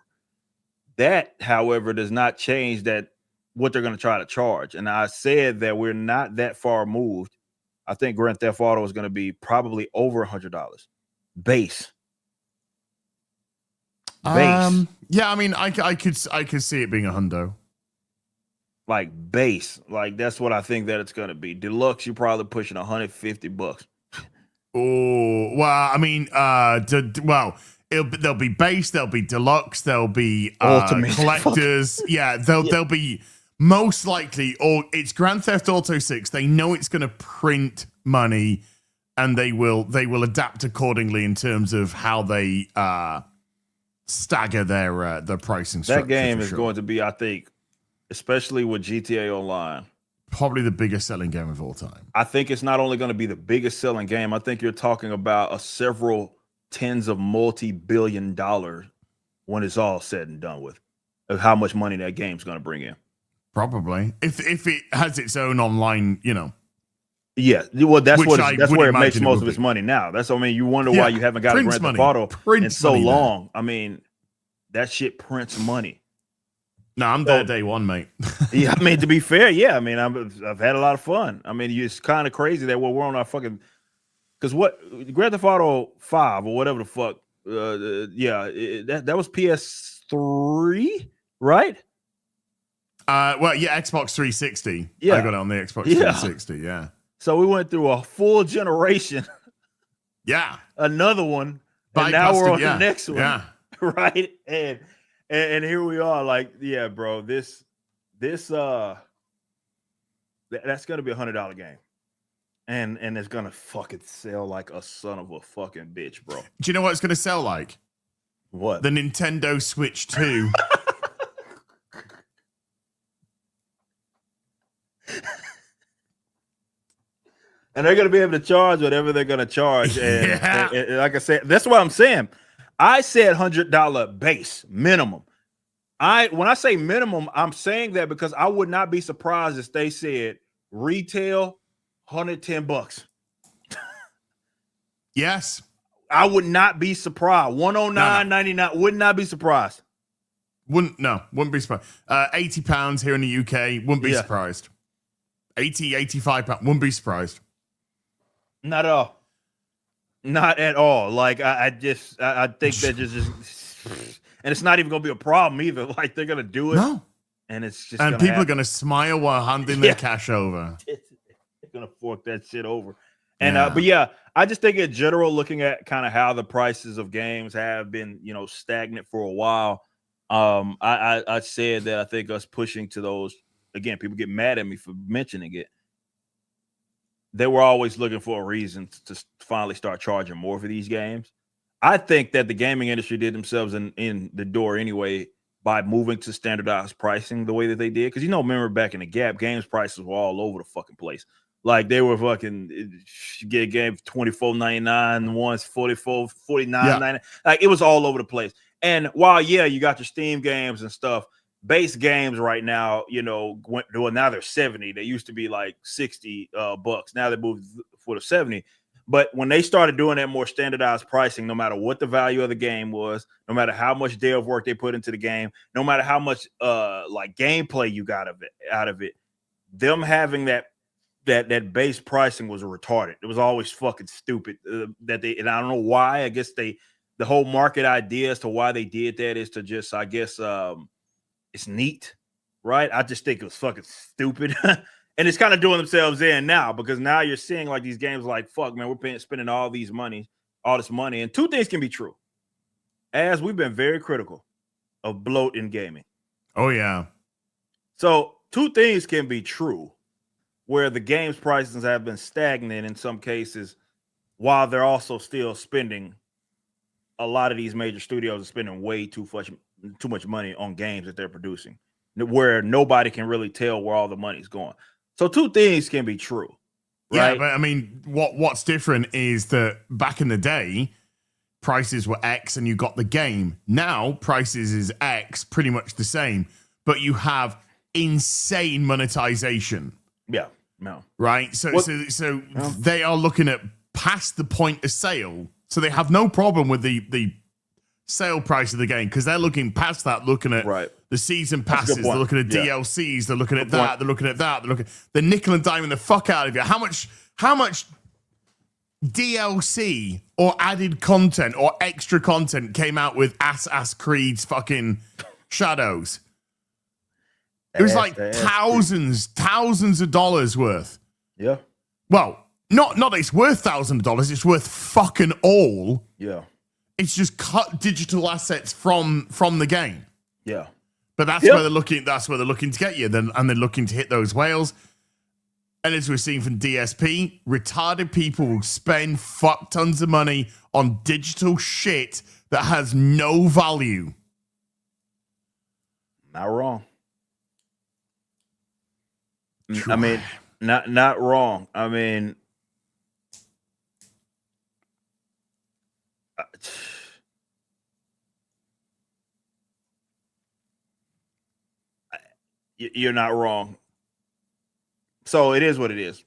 That, however, does not change that what they're going to try to charge. And I said that we're not that far moved. I think Grand Theft Auto is going to be probably over $100 base. Yeah, I mean, I could see it being a hundo. Like base, like that's what I think that it's going to be. Deluxe, you're probably pushing $150. Oh, well, I mean, there'll be base, there'll be deluxe, there'll be collectors. Yeah, there'll be. Most likely, or it's Grand Theft Auto 6. They know it's going to print money, and they will adapt accordingly in terms of how they stagger their pricing structure. That game is going to be, I think, especially with GTA Online, probably the biggest selling game of all time. I think it's not only going to be the biggest selling game. I think you're talking about several tens of multi-billion dollars when it's all said and done with, of how much money that game's going to bring in. Probably, if it has its own online, Yeah, well, that's where it makes most of its money now. You wonder why you haven't got a Grand Theft Auto in so long. I mean, that shit prints money. No, I'm there day one, mate. Yeah, I mean, to be fair, yeah, I mean, I've had a lot of fun. I mean, it's kind of crazy that we're on our fucking, because what Grand Theft Auto 5 or whatever the fuck, that was PS3, right? Well, yeah, Xbox 360. Yeah, I got it on the Xbox 360. Yeah. So we went through a full generation. Yeah. Another one, and now we're on the next one. Yeah. Right. And here we are. Like, yeah, bro. That's gonna be $100 game, and it's gonna fucking sell like a son of a fucking bitch, bro. Do you know what it's gonna sell like? What? The Nintendo Switch 2. And they're going to be able to charge whatever they're going to charge. And like I said, that's what I'm saying. I said $100 base minimum. When I say minimum, I'm saying that because I would not be surprised if they said retail $110. Yes. I would not be surprised. 109.99 would not be surprised. Wouldn't be surprised. £80 here in the UK, wouldn't be surprised. 80, 85 pounds, wouldn't be surprised. Not at all. Not at all. Like I think that just and it's not even gonna be a problem either. Like they're gonna do it. No. And it's just and people are gonna smile while handing their cash over. They're gonna fork that shit over. And but yeah, I just think in general, looking at kind of how the prices of games have been, stagnant for a while. I said that I think us pushing to those, again, people get mad at me for mentioning it. They were always looking for a reason to finally start charging more for these games. I think that the gaming industry did themselves in the door anyway by moving to standardized pricing the way that they did. Because, remember back in the Gap, games prices were all over the fucking place. Like they were fucking, you get a game $24.99, one's $49.99. Like it was all over the place. And while, you got your Steam games and stuff, base games right now, now they're 70. They used to be like 60 bucks. Now they moved for the 70. But when they started doing that more standardized pricing, no matter what the value of the game was, no matter how much dev work they put into the game, no matter how much like gameplay you got out of it, them having that base pricing was retarded. It was always fucking stupid and I don't know why. I guess the whole market idea as to why they did that is to just, I guess, it's neat, right? I just think it was fucking stupid. And it's kind of doing themselves in now because now you're seeing like these games like, fuck, man, we're spending all this money. And two things can be true. As we've been very critical of bloat in gaming. Oh, yeah. So two things can be true where the games prices have been stagnant in some cases while they're also still spending. A lot of these major studios are spending way too much money on games that they're producing where nobody can really tell where all the money's going. So two things can be true. Right? Yeah, but I mean, what's different is that back in the day, prices were X and you got the game. Now prices is X, pretty much the same, but you have insane monetization. Yeah, no. Right? So they are looking at past the point of sale. So they have no problem with the sale price of the game because they're looking past that, looking at the season passes, they're looking at DLCs, they're looking at that, they're looking at that, they're nickel and diming the fuck out of you. How much DLC or added content or extra content came out with Assassin's Creed's fucking Shadows? It was like thousands of dollars worth. Yeah. Well, not that it's worth thousands of dollars, it's worth fucking all. Yeah. It's just cut digital assets from the game. Yeah. But that's where they're looking. That's where they're looking to get you. And they're looking to hit those whales. And as we're seeing from DSP, retarded people will spend fuck tons of money on digital shit that has no value. Not wrong. I mean, not wrong. I mean, you're not wrong. So it is what it is.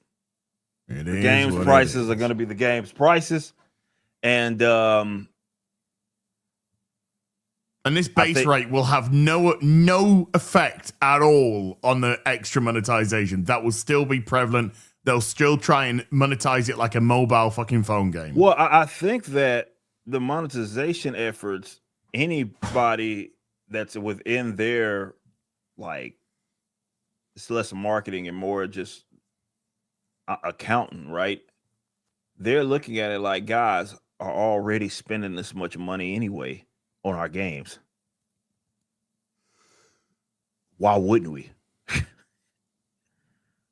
The game's prices are going to be the game's prices, and this base rate will have no effect at all on the extra monetization. That will still be prevalent. They'll still try and monetize it like a mobile fucking phone game. Well, I think that the monetization efforts, anybody that's within their, like, it's less marketing and more just accounting, right? They're looking at it like, guys are already spending this much money anyway on our games. Why wouldn't we?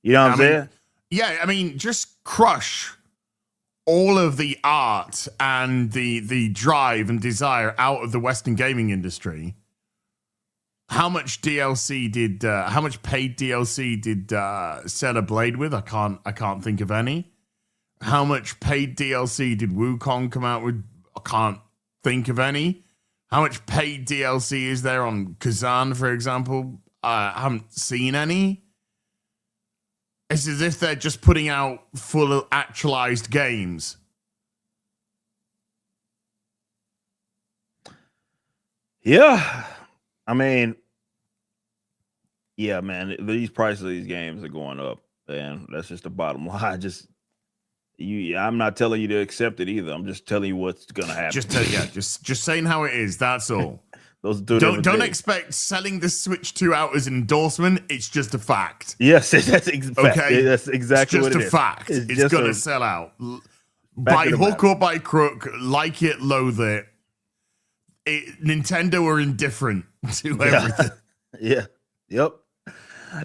You know what I'm saying? Yeah, I mean, just crush all of the art and the drive and desire out of the Western gaming industry. How much DLC did? How much paid DLC did Stellar Blade with? I can't think of any. How much paid DLC did Wukong come out with? I can't think of any. How much paid DLC is there on Kazan, for example? I haven't seen any. It's as if they're just putting out full actualized games. Yeah. I mean, yeah, man. These prices of these games are going up, and that's just the bottom line. I'm not telling you to accept it either. I'm just telling you what's gonna happen. Just saying how it is. That's all. Those are two don't different things. expect selling the Switch 2 out as an endorsement. It's just a fact. Yes, that's Okay, that's exactly it's what it is. just a fact. It's gonna sell out by hook or by crook. Like it, loathe it. Nintendo are indifferent to everything. Yeah. Yep.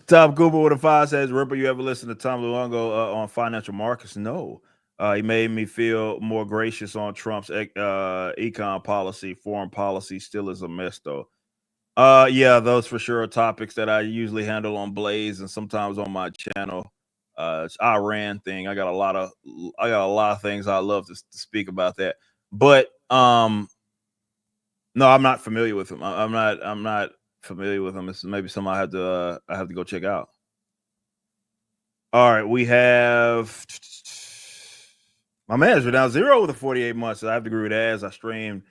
Tom Cooper with a 5 says, Ripper, you ever listen to Tom Luongo on financial markets? No. He made me feel more gracious on Trump's econ policy. Foreign policy still is a mess, though. Yeah, those for sure are topics that I usually handle on Blaze and sometimes on my channel. It's Iran thing. I got a lot of things I love to speak about that. But no, I'm not familiar with him. I'm not familiar with him. It's maybe something I have to go check out. All right, we have my man's been down 0 with the 48 months. So I have to agree with Az. I streamed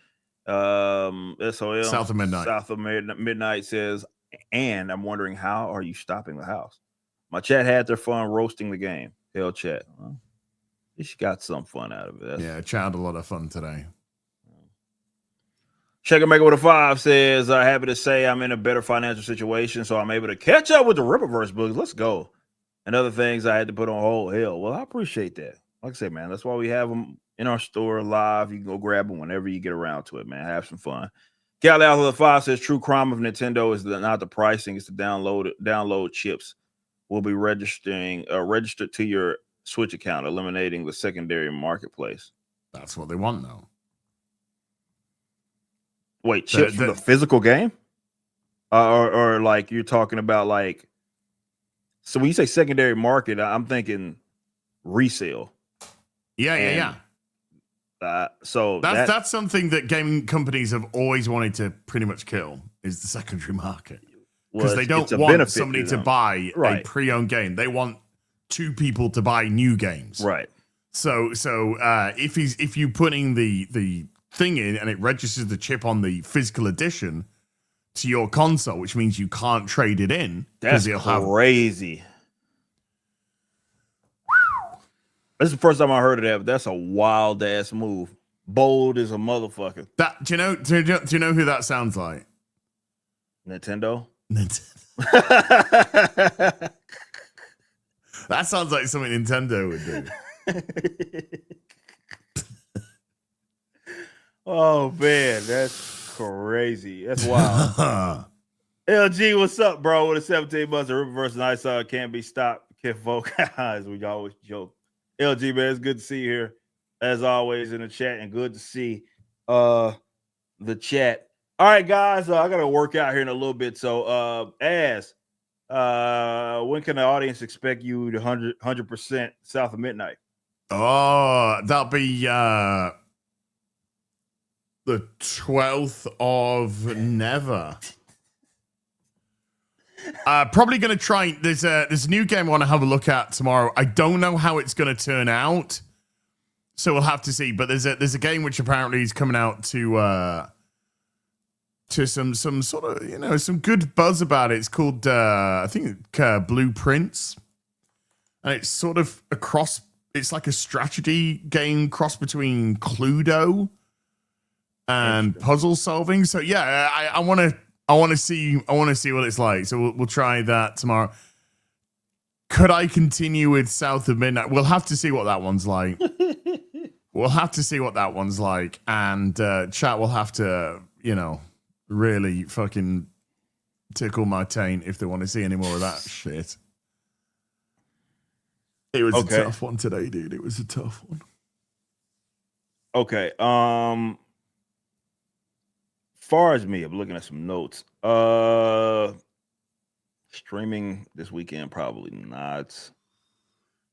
SOL South of Midnight. South of Midnight says, and I'm wondering, how are you stopping the house? My chat had their fun roasting the game. Hell chat. Well, she got some fun out of it. Yeah, chat had a lot of fun today. Shaker Maker with a 5 says, happy to say I'm in a better financial situation, so I'm able to catch up with the Ripperverse books. Let's go. And other things I had to put on hold. Hell, well, I appreciate that. Like I said, man, that's why we have them in our store live. You can go grab them whenever you get around to it, man. Have some fun. Cali out of the 5 says, true crime of Nintendo is not the pricing, it's the download chips. Will be registered to your Switch account, eliminating the secondary marketplace. That's what they want now. Wait, chips for the physical game? Or like you're talking about like, so when you say secondary market, I'm thinking resale. Yeah. So that's something that gaming companies have always wanted to pretty much kill, is the secondary market. Because they don't want somebody to buy a pre-owned game. They want two people to buy new games. Right. So if you putting the thing in and it registers the chip on the physical edition to your console, which means you can't trade it in. That's crazy. This is the first time I heard of that, but that's a wild ass move. Bold as a motherfucker. Do you know who that sounds like? Nintendo? That sounds like something Nintendo would do. Oh man, that's crazy. That's wild. LG, what's up, bro? With a 17 months of Ripperverse and I can't be stopped. Can't vote, as we always joke. LG, man, it's good to see you here as always in the chat, and good to see the chat. All right, guys, I gotta work out here in a little bit. So when can the audience expect you to 100% South of Midnight? Oh, that'll be the 12th of never. Probably going to try. There's a new game I want to have a look at tomorrow. I don't know how it's going to turn out, so we'll have to see. But there's a game which apparently is coming out to some sort of some good buzz about it. It's called I think Blueprints, and it's sort of it's like a strategy game cross between Cluedo and puzzle solving. So yeah, I want to see what it's like. So we'll try that tomorrow. Could I continue with South of Midnight? We'll have to see what that one's like. And chat will have to, really fucking tickle my taint if they want to see any more of that shit. It was a tough one today, dude. It was a tough one. Okay. Far as me, I'm looking at some notes. Streaming this weekend, probably not.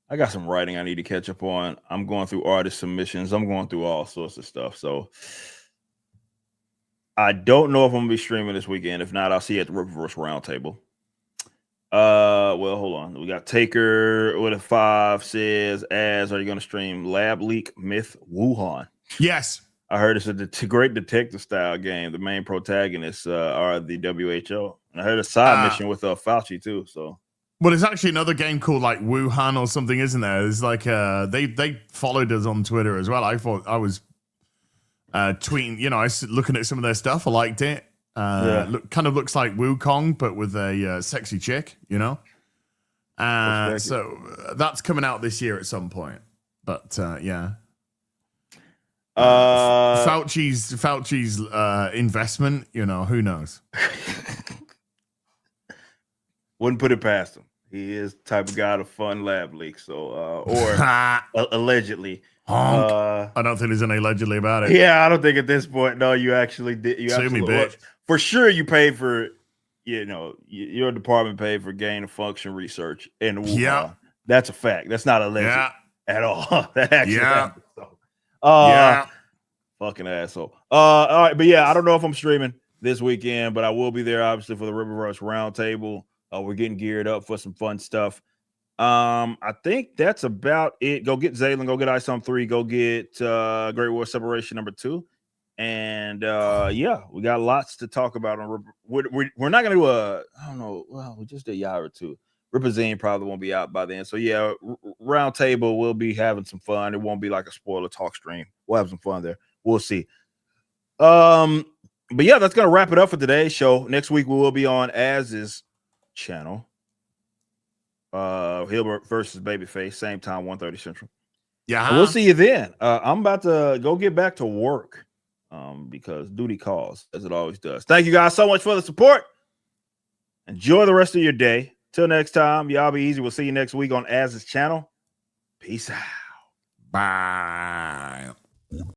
I got some writing I need to catch up on. I'm going through artist submissions. I'm going through all sorts of stuff. So I don't know if I'm gonna be streaming this weekend. If not, I'll see you at the Ripperverse Roundtable. Well, hold on. We got Taker with a 5 says, are you gonna stream Lab Leak Myth Wuhan? Yes. I heard it's a great detective style game. The main protagonists are the WHO. And I heard a side mission with Fauci too. So, well, there's actually another game called like Wuhan or something, isn't there? There's like they followed us on Twitter as well. I thought I was tweeting, I was looking at some of their stuff. I liked it. Kind of looks like Wukong, but with a sexy chick, So that's coming out this year at some point. But yeah. Fauci's investment, who knows? Wouldn't put it past him. He is the type of guy to fund lab leaks, so or allegedly. I don't think there's any allegedly about it. Yeah, I don't think at this point. No, you actually did. You Sue me, bitch. For sure, you paid for. Your department paid for gain of function research, and that's a fact. That's not alleged at all. That actually happened. So. Fucking asshole. All right, but yeah, I don't know if I'm streaming this weekend, but I will be there obviously for the Riververse Roundtable. We're getting geared up for some fun stuff. I think that's about it. Go get Zaylen, go get Ice on 3, go get Great War Separation number 2. And we got lots to talk about. We're not gonna do I don't know. Well, we just did Yara 2. Ripazine probably won't be out by then. So yeah, Roundtable, we'll be having some fun. It won't be like a spoiler talk stream. We'll have some fun there. We'll see. But yeah, that's gonna wrap it up for today's show. Next week we will be on Az's channel. Hilbert versus Babyface, same time, 1:30 Central. Yeah, and we'll see you then. I'm about to go get back to work because duty calls, as it always does. Thank you guys so much for the support. Enjoy the rest of your day. Till next time, y'all be easy. We'll see you next week on Az's channel. Peace out. Bye.